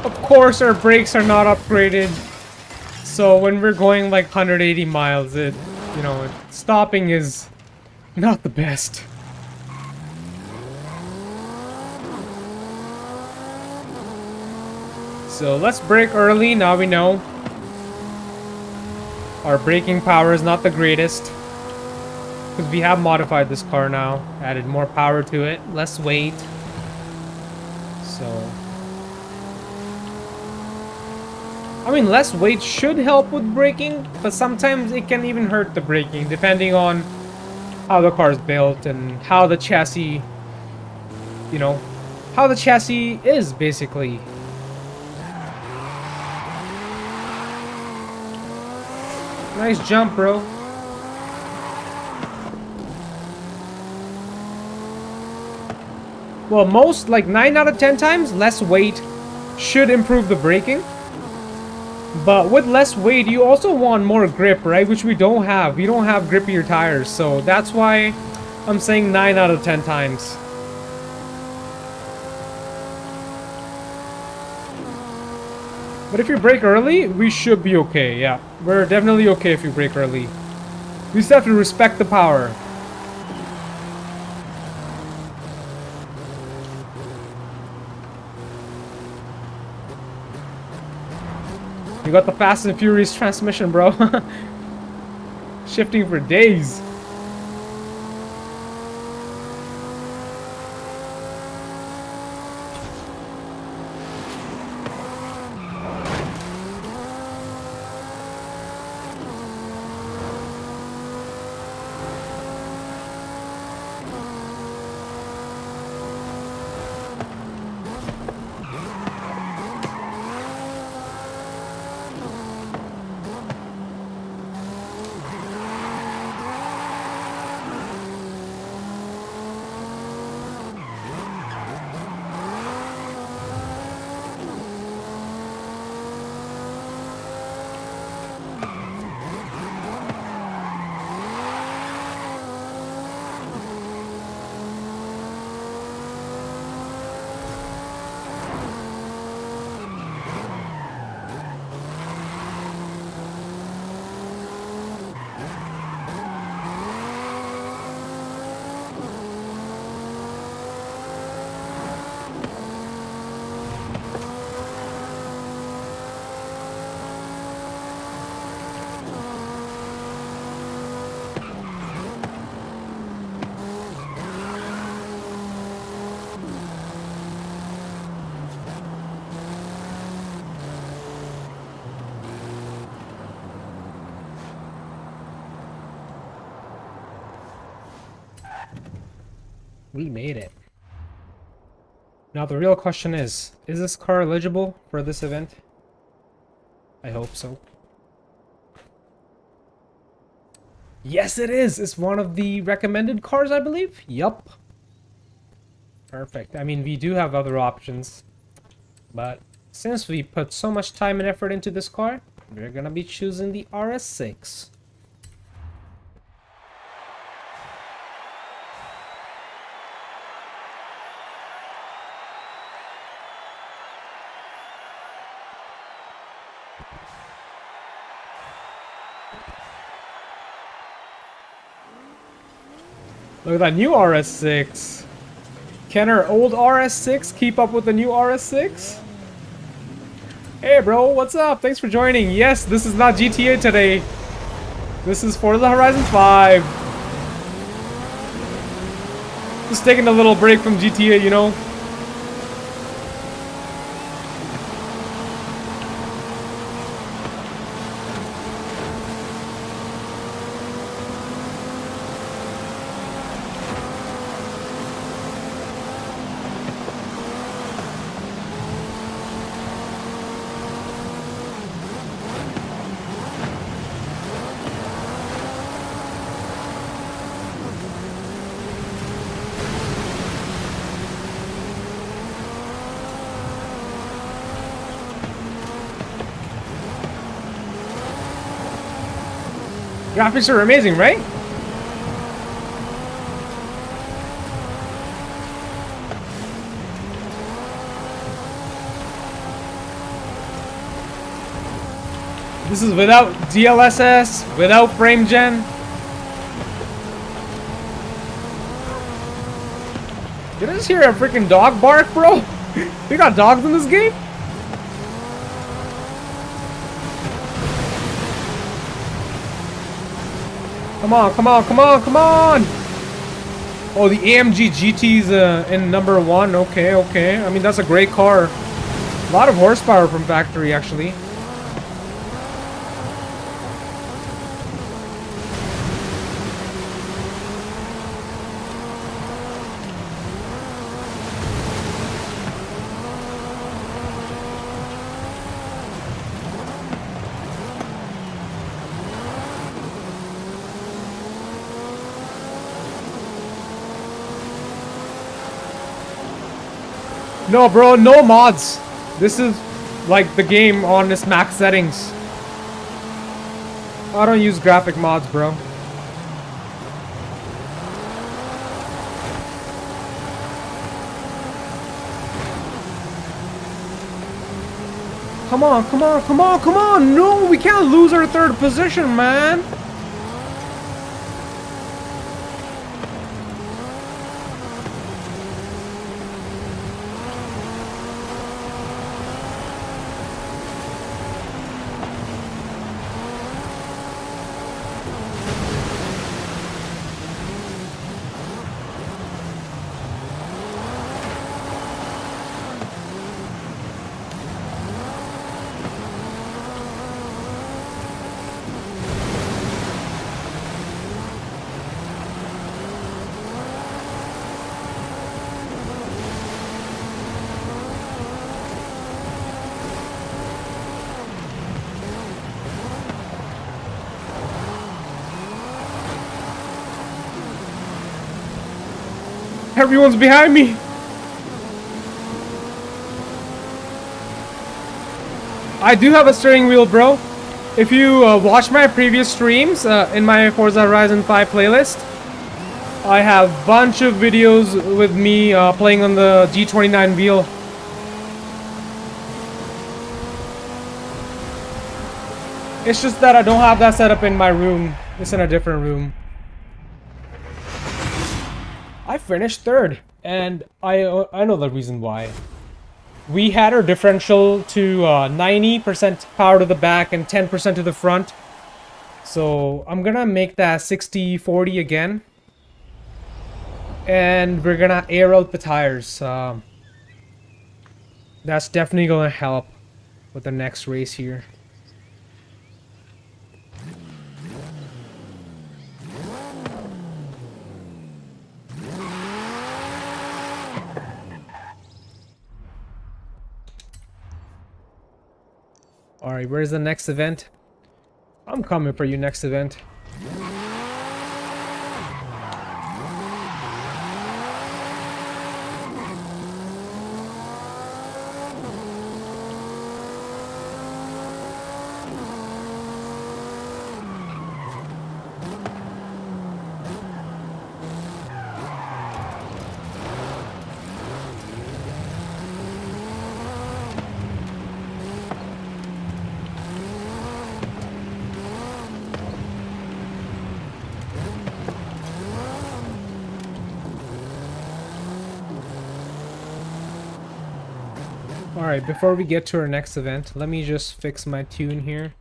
Of course, our brakes are not upgraded, so when we're going like 180 miles, stopping is not the best. So let's brake early. Now we know our braking power is not the greatest, because we have modified this car now, added more power to it, less weight. So I mean, less weight should help with braking, but sometimes it can even hurt the braking, depending on how the car is built and how the chassis, how the chassis is, basically. Nice jump, bro. Well, most, like 9 out of 10 times, less weight should improve the braking. But with less weight, you also want more grip, right? Which we don't have. We don't have grippier tires. So that's why I'm saying 9 out of 10 times. But if you brake early, we should be okay. Yeah, we're definitely okay if you brake early. We just have to respect the power. You got the Fast and Furious transmission, bro. Shifting for days. We made it. Now the real question is this car eligible for this event? I hope so. Yes, it is! It's one of the recommended cars, I believe? Yup. Perfect. I mean, we do have other options. But since we put so much time and effort into this car, we're gonna be choosing the RS6. Look at that new RS6. Can our old RS6 keep up with the new RS6? Hey bro, what's up? Thanks for joining. Yes, this is not GTA today. This is Forza Horizon 5. Just taking a little break from GTA, you know? Graphics are amazing, right? This is without DLSS, without frame gen. Did I just hear a freaking dog bark, bro? We got dogs in this game? Come on, come on, come on, come on! Oh, the AMG GT's in number 1. Okay, okay. I mean, that's a great car. A lot of horsepower from factory, actually. No, bro, no mods. This is like the game on its max settings. I don't use graphic mods, bro. Come on, come on, come on, come on! No, we can't lose our 3rd position, man! Everyone's behind me! I do have a steering wheel, bro. If you watch my previous streams in my Forza Horizon 5 playlist, I have a bunch of videos with me playing on the G29 wheel. It's just that I don't have that set up in my room. It's in a different room. I finished 3rd, and I know the reason why. We had our differential to 90% power to the back and 10% to the front. So I'm gonna make that 60-40 again. And we're gonna air out the tires. That's definitely gonna help with the next race here. Alright, where's the next event? I'm coming for you next event. Alright, before we get to our next event, let me just fix my tune here.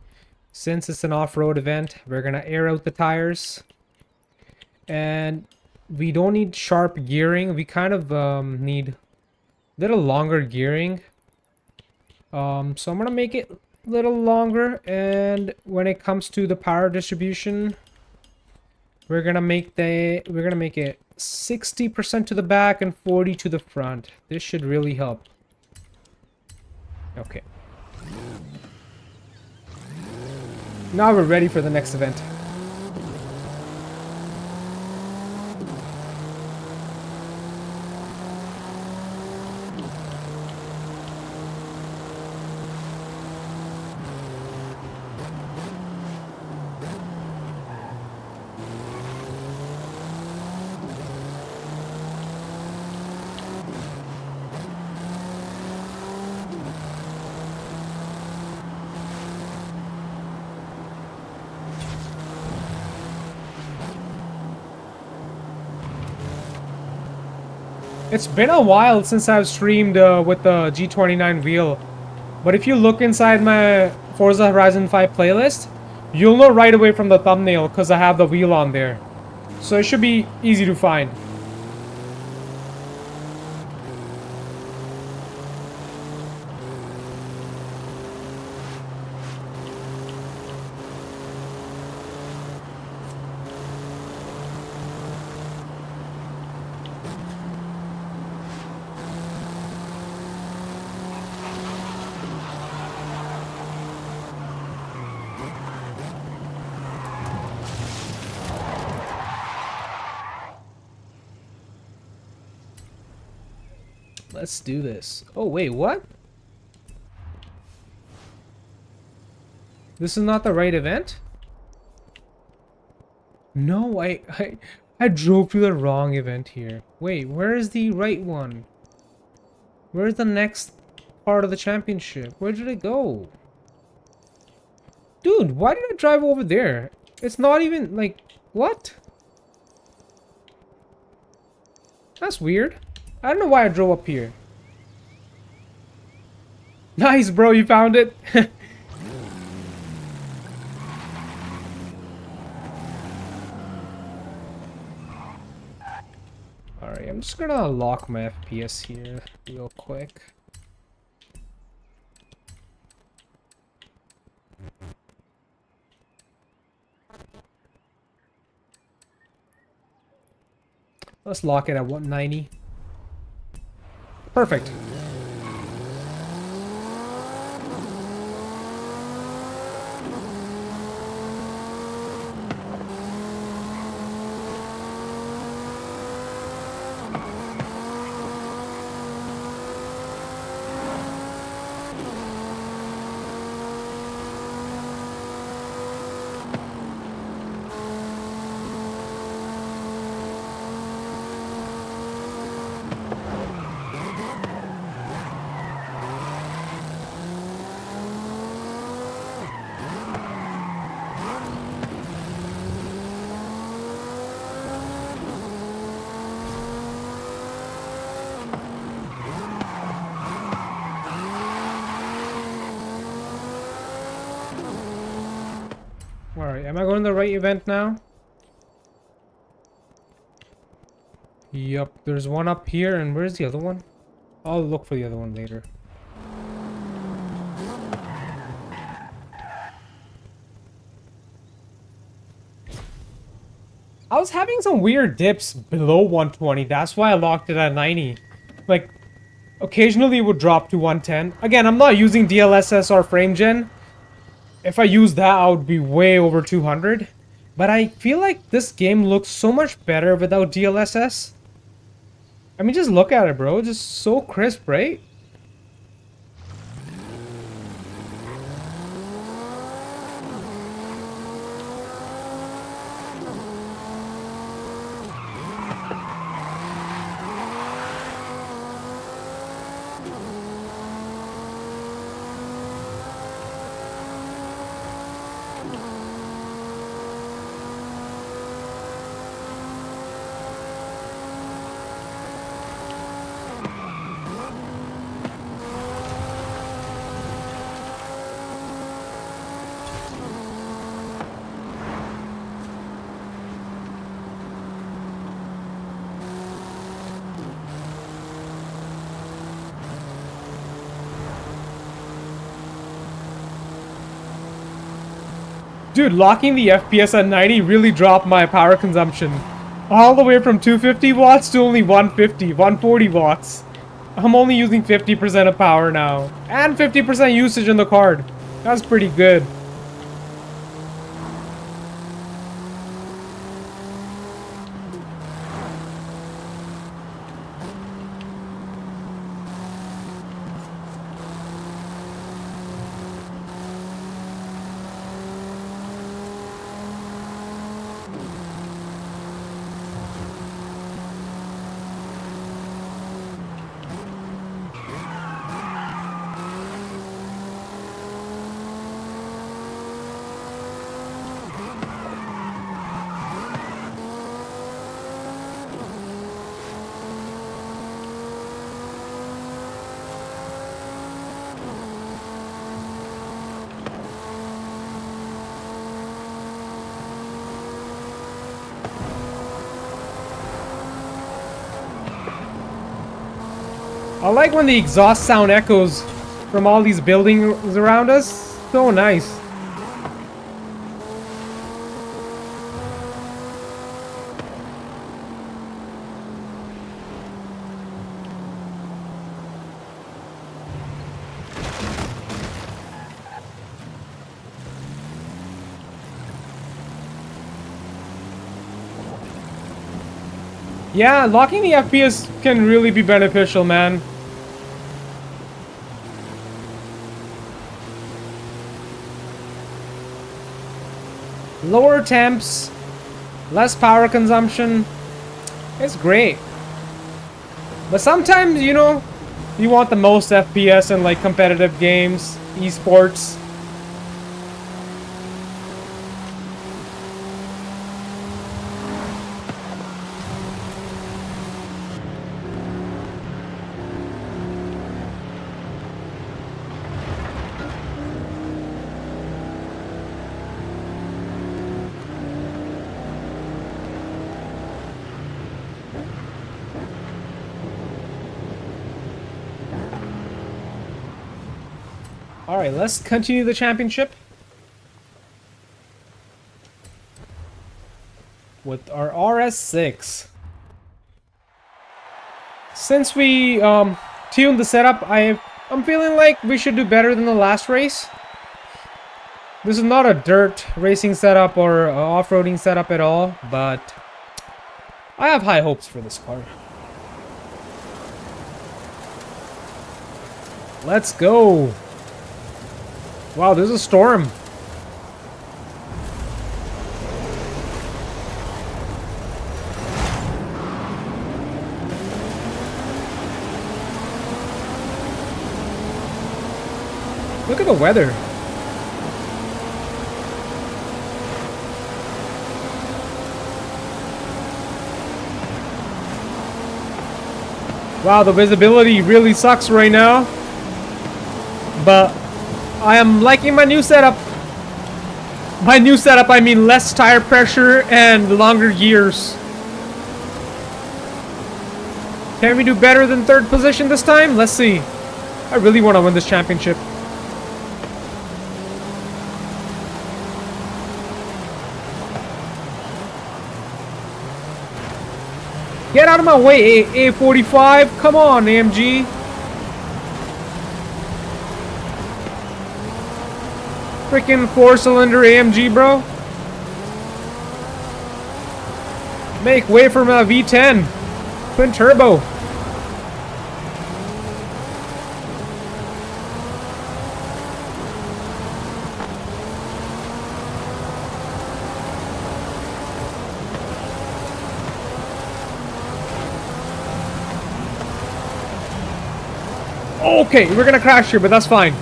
Since it's an off-road event, we're gonna air out the tires. And we don't need sharp gearing. We kind of need a little longer gearing. So I'm gonna make it a little longer. And when it comes to the power distribution, we're gonna make it 60% to the back and 40 to the front. This should really help. Okay. Now we're ready for the next event. It's been a while since I've streamed with the G29 wheel, but if you look inside my Forza Horizon 5 playlist, you'll know right away from the thumbnail because I have the wheel on there. So it should be easy to find. Let's do this. Oh, wait, what? This is not the right event? No, I drove to the wrong event here. Wait, where is the right one? Where's the next part of the championship? Where did it go? Dude, why did I drive over there? It's not even, like, what? That's weird. I don't know why I drove up here. Nice, bro, you found it. Alright, I'm just gonna lock my FPS here real quick. Let's lock it at 190. Perfect. Alright, am I going to the right event now? Yup, there's one up here, and where's the other one? I'll look for the other one later. I was having some weird dips below 120, that's why I locked it at 90. Like, occasionally it would drop to 110. Again, I'm not using DLSS or frame gen, If I use that, I would be way over 200. But I feel like this game looks so much better without DLSS. I mean, just look at it, bro. Just so crisp, right? Dude, locking the FPS at 90 really dropped my power consumption. All the way from 250 watts to only 150, 140 watts. I'm only using 50% of power now. And 50% usage in the card. That's pretty good. I like when the exhaust sound echoes from all these buildings around us. So nice. Yeah, locking the FPS can really be beneficial, man. Lower temps, less power consumption. It's great. But sometimes, you know, you want the most FPS in like competitive games, esports. Alright, let's continue the championship with our RS6. Since we tuned the setup, I'm feeling like we should do better than the last race. This is not a dirt racing setup or off-roading setup at all, but I have high hopes for this car. Let's go! Wow, there's a storm. Look at the weather. Wow, the visibility really sucks right now. But I am liking my new setup. By new setup, I mean less tire pressure and longer gears. Can we do better than third position this time? Let's see. I really want to win this championship. Get out of my way, A45. Come on, AMG. Freaking 4-cylinder AMG, bro. Make way for my V10. Twin turbo. Okay, we're gonna crash here, but that's fine.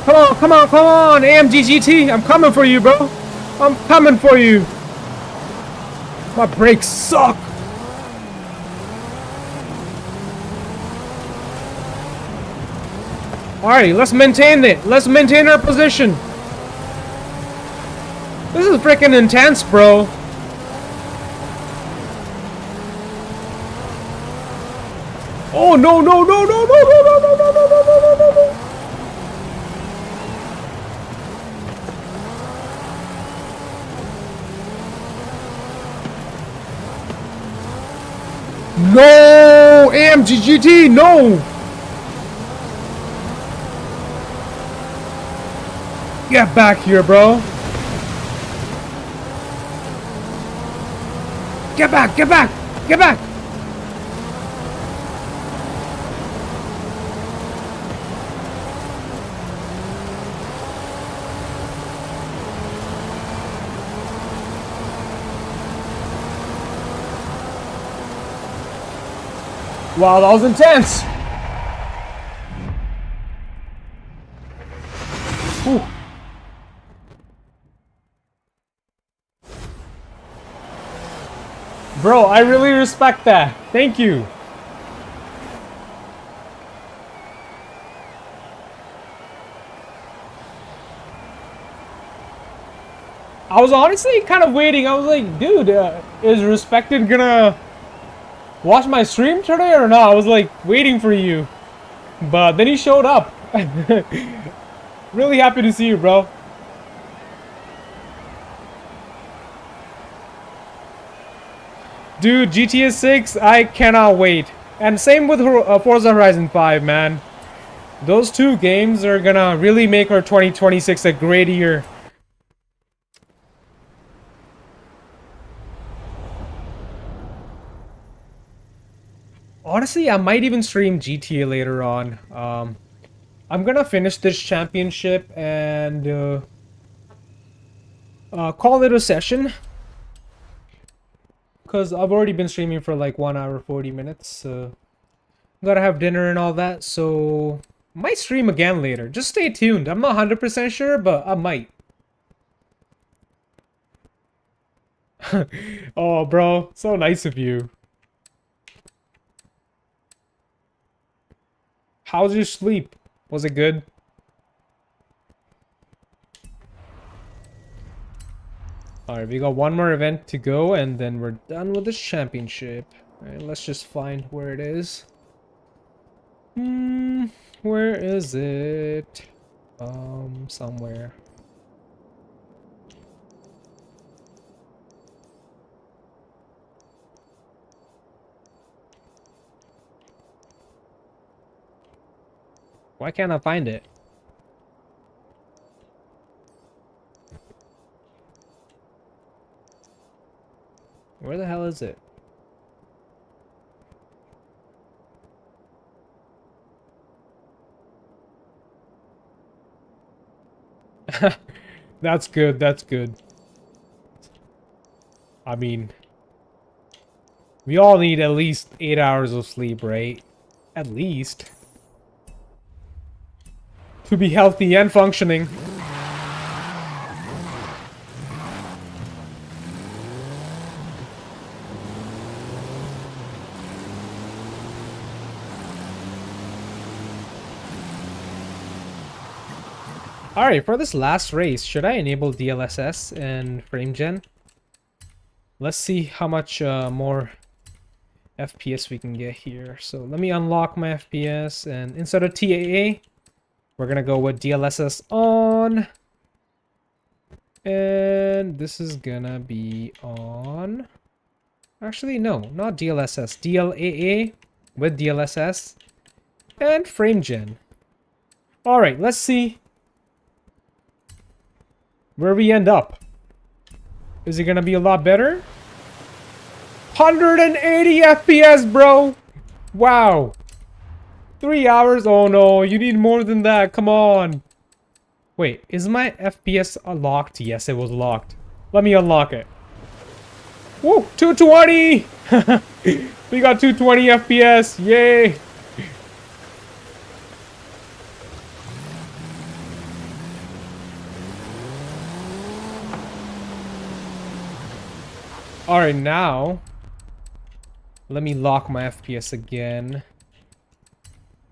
Come on, come on, come on, AMG GT, I'm coming for you, bro. I'm coming for you. My brakes suck. Alright, let's maintain it. Let's maintain our position. This is freaking intense, bro. Oh no no no no no no no no no no no no no no. No! AMG GT, no! Get back here, bro. Get back, get back, get back! Wow, that was intense! Whew. Bro, I really respect that. Thank you. I was honestly kind of waiting. I was like, dude, is Respected gonna watch my stream today or not? I was like waiting for you. But then he showed up. Really happy to see you, bro. Dude, GTA 6, I cannot wait. And same with Forza Horizon 5, man. Those two games are gonna really make our 2026 a great year. Honestly, I might even stream GTA later on. I'm gonna finish this championship and call it a session. Because I've already been streaming for like 1 hour 40 minutes. Gotta have dinner and all that, so might stream again later. Just stay tuned. I'm not 100% sure, but I might. Oh, bro, so nice of you. How's your sleep? Was it good? Alright, we got one more event to go and then we're done with this championship. Alright, let's just find where it is. Where is it? Somewhere. Why can't I find it? Where the hell is it? That's good, that's good. I mean, we all need at least 8 hours of sleep, right? At least. to be healthy and functioning. Alright, for this last race, should I enable DLSS and frame gen? Let's see how much more FPS we can get here. So let me unlock my FPS, and instead of TAA, we're gonna go with DLSS on. And this is gonna be on. Actually, no, not DLSS. DLAA with DLSS and frame gen. Alright, let's see where we end up. Is it gonna be a lot better? 180 FPS, bro! Wow. 3 hours? Oh no, you need more than that. Come on. Wait, is my FPS locked? Yes, it was locked. Let me unlock it. Woo! 220! We got 220 FPS. Yay! Alright, now let me lock my FPS again.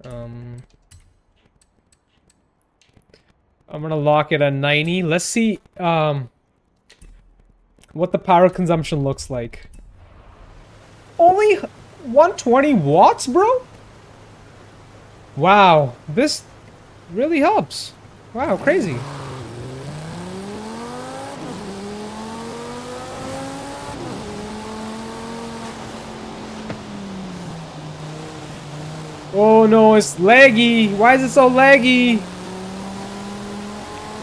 I'm gonna lock it at 90. Let's see what the power consumption looks like. Only 120 watts, bro? Wow, this really helps. Wow, crazy. Oh no, it's laggy. Why is it so laggy?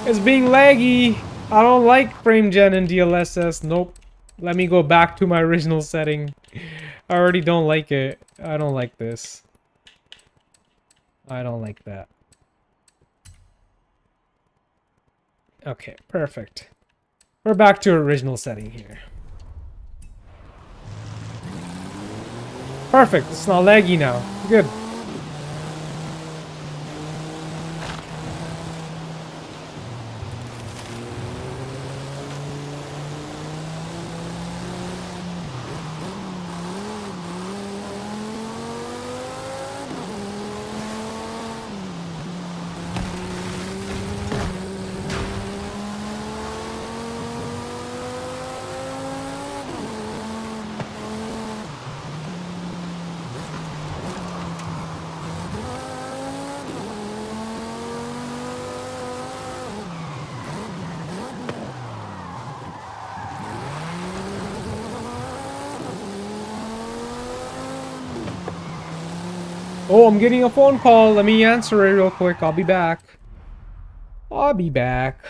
It's being laggy. I don't like frame gen and DLSS. Nope. Let me go back to my original setting. I already don't like it. I don't like this. I don't like that. Okay, perfect. We're back to original setting here. Perfect. It's not laggy now. Good. Oh, I'm getting a phone call. Let me answer it real quick. I'll be back. I'll be back.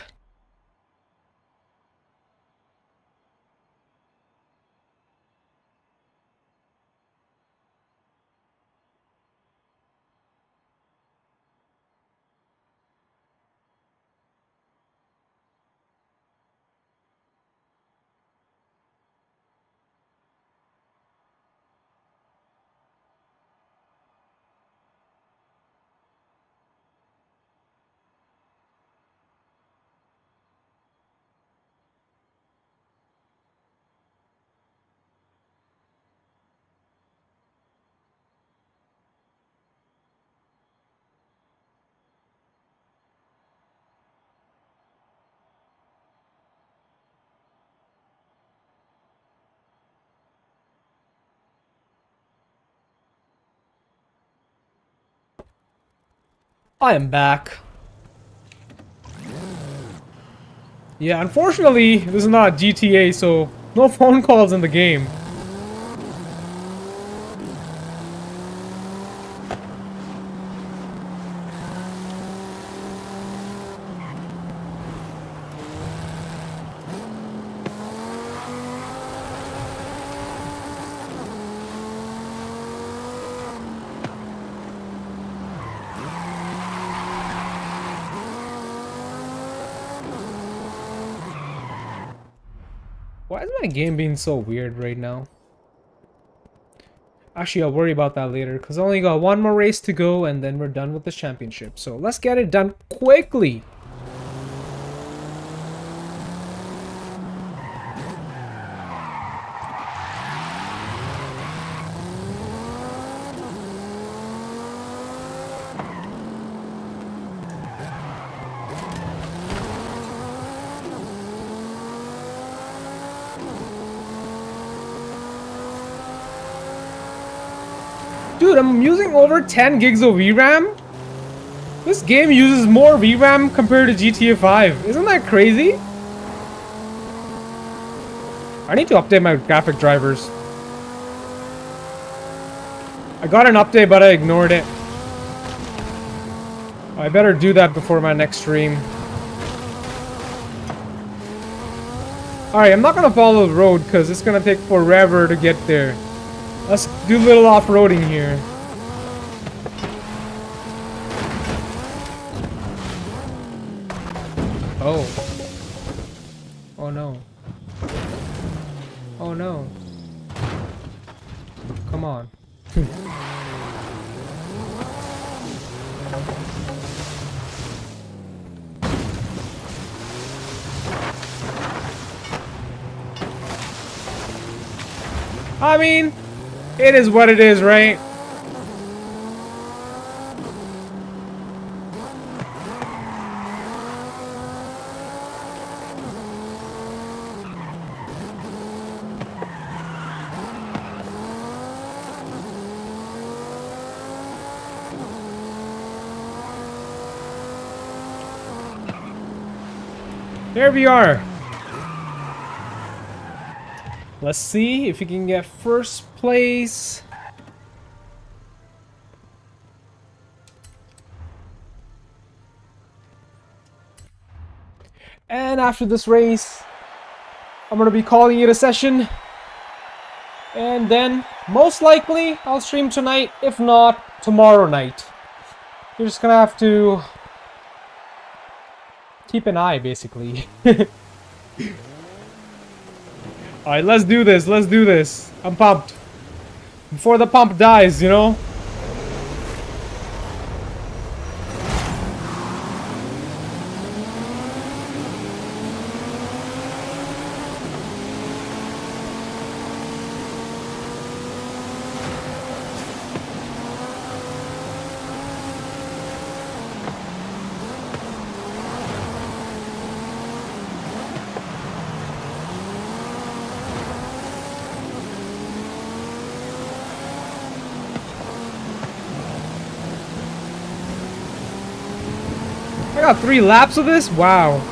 I am back. Yeah, unfortunately, this is not GTA, so no phone calls in the game. Why is my game being so weird right now? Actually, I'll worry about that later, because I only got one more race to go, and then we're done with the championship. So let's get it done quickly. Dude, I'm using over 10 gigs of VRAM. This game uses more VRAM compared to GTA 5. Isn't that crazy? I need to update my graphic drivers. I got an update, but I ignored it. I better do that before my next stream. Alright, I'm not gonna follow the road because it's gonna take forever to get there. Let's do a little off-roading here. Oh. Oh no. Oh no. Come on. I mean, it is what it is, right? There we are. Let's see if we can get first place. And after this race, I'm gonna be calling it a session. And then, most likely, I'll stream tonight. If not, tomorrow night. You're just gonna have to keep an eye, basically. Alright, let's do this. Let's do this. I'm pumped. Before the pump dies, you know? I got 3 laps of this? Wow.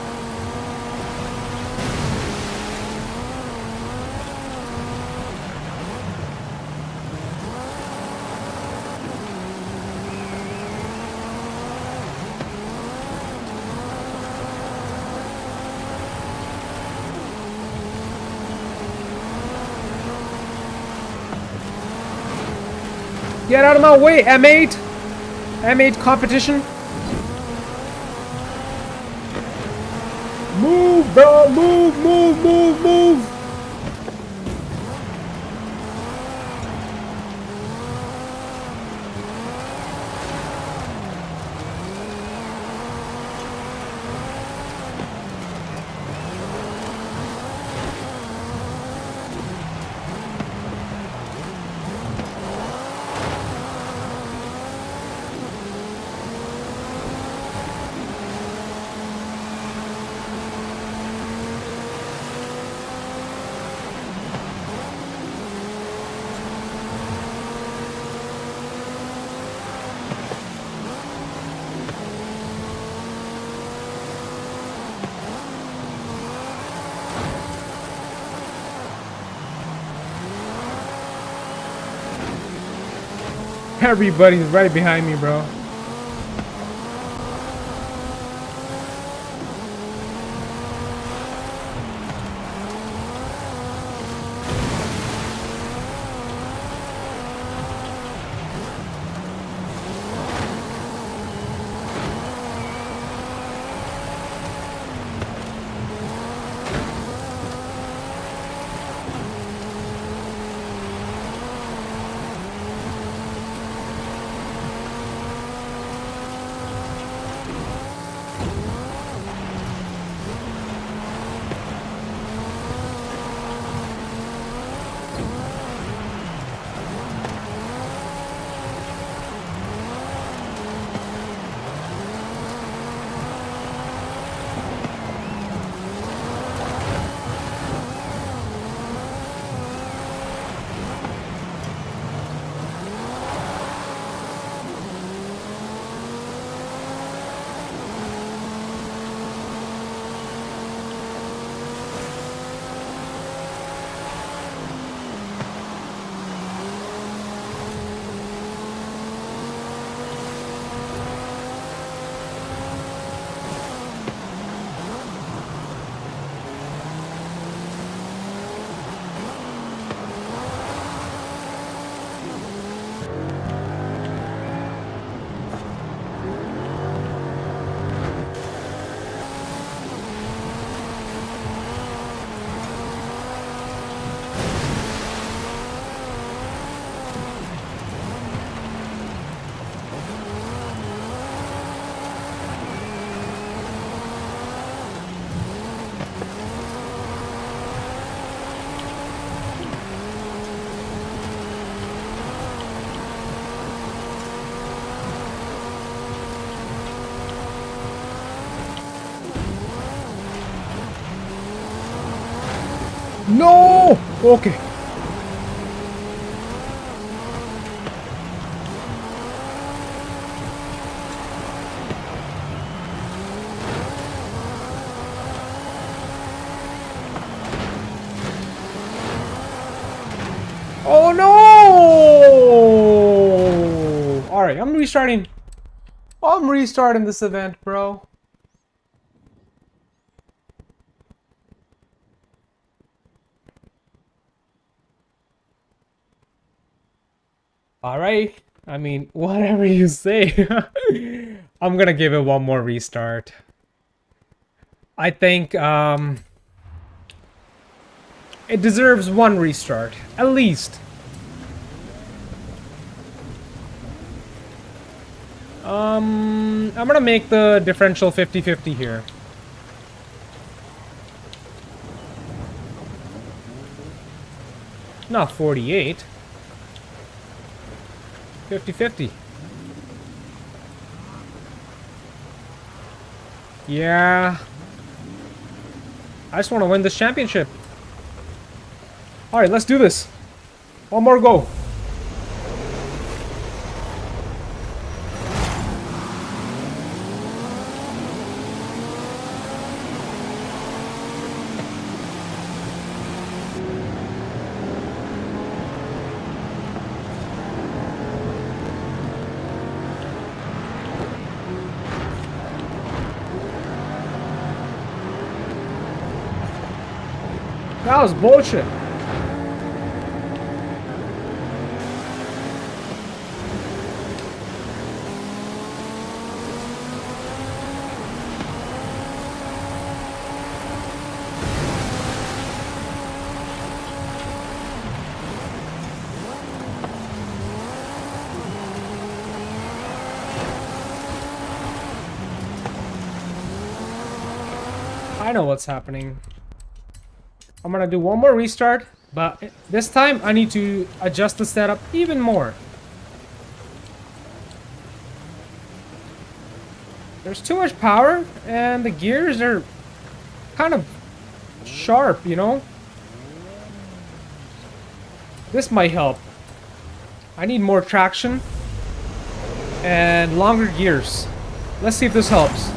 Get out of my way, M8! M8 competition. Move, bro! Move, move, move, move! Everybody's right behind me, bro. No! Okay. Oh no! Alright, I'm restarting. I'm restarting this event, bro. Alright. I mean, whatever you say. I'm gonna give it one more restart. I think, it deserves one restart. At least. I'm gonna make the differential 50-50 here. Not 48. 50-50. Yeah. I just want to win this championship. Alright, let's do this. One more go. That was bullshit. I know what's happening. I'm gonna do one more restart, but this time I need to adjust the setup even more. There's too much power, and the gears are kind of sharp, you know? This might help. I need more traction and longer gears. Let's see if this helps.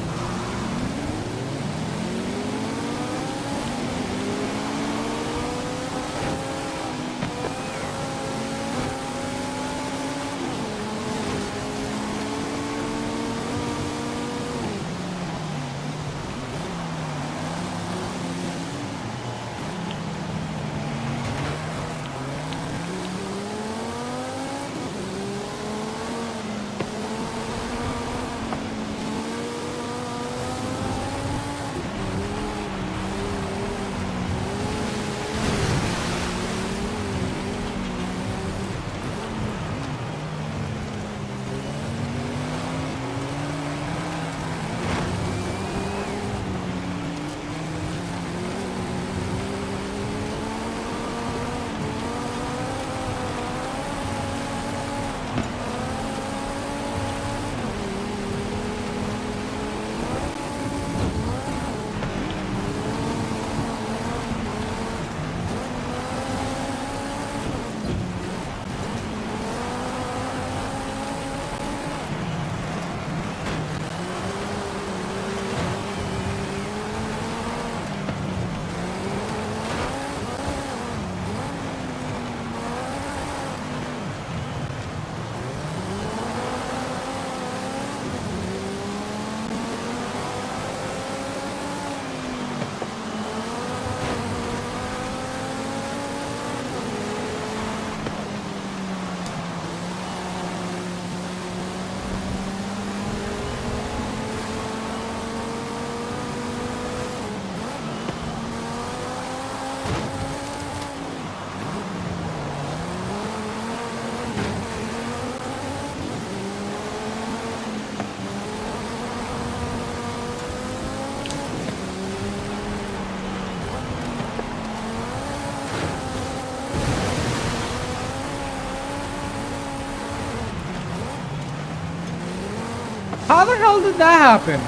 How the hell did that happen?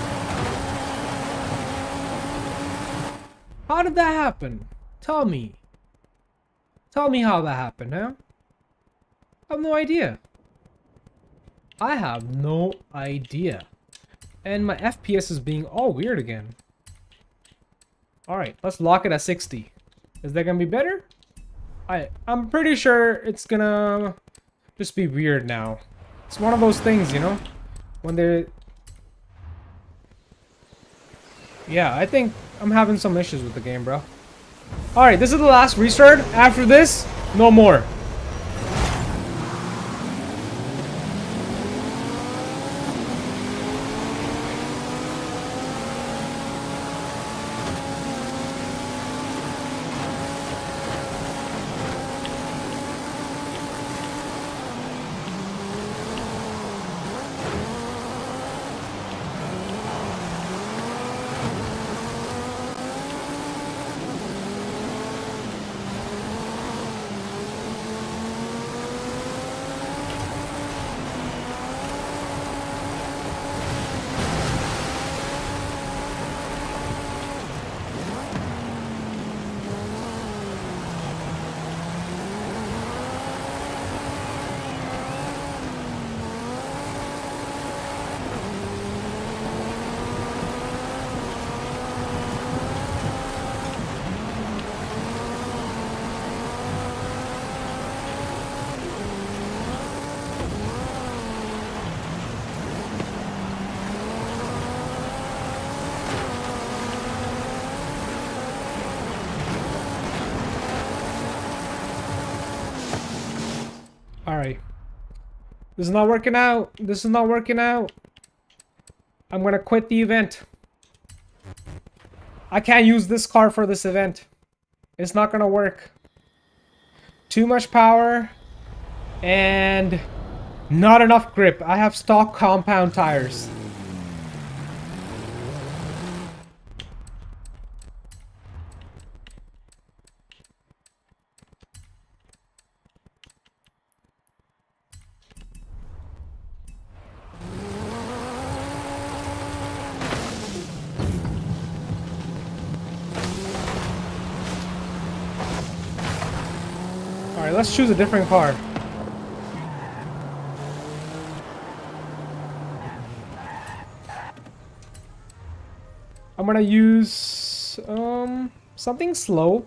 How did that happen? Tell me. Tell me how that happened, huh? I have no idea. I have no idea. And my FPS is being all weird again. Alright, let's lock it at 60. Is that gonna be better? I'm pretty sure it's gonna just be weird now. It's one of those things, you know? When they're... Yeah, I think I'm having some issues with the game, bro. Alright, this is the last restart. After this, no more. Alright. This is not working out. This is not working out. I'm gonna quit the event. I can't use this car for this event. It's not gonna work. Too much power. And not enough grip. I have stock compound tires. Alright, let's choose a different car. I'm gonna use something slow.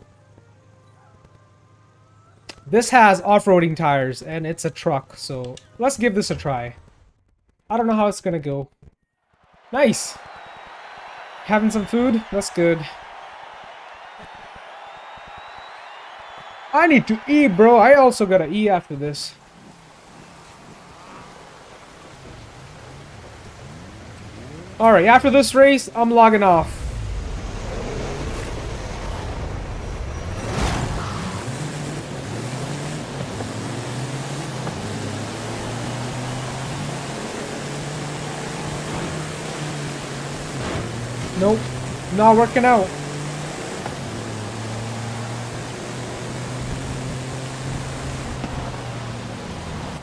This has off-roading tires and it's a truck, so let's give this a try. I don't know how it's gonna go. Nice! Having some food? That's good. I need to eat, bro. I also gotta eat after this. Alright, after this race, I'm logging off. Nope, not working out.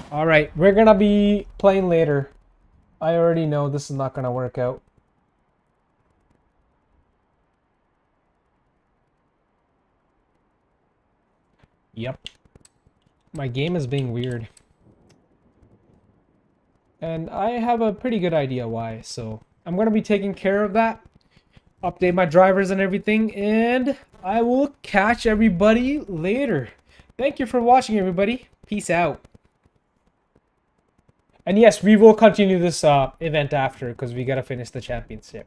Alright, we're gonna be playing later. I already know this is not gonna work out. Yep. My game is being weird. And I have a pretty good idea why, so I'm gonna be taking care of that. Update my drivers and everything, and I will catch everybody later. Thank you for watching, everybody. Peace out. And yes, we will continue this event after because we gotta finish the championship.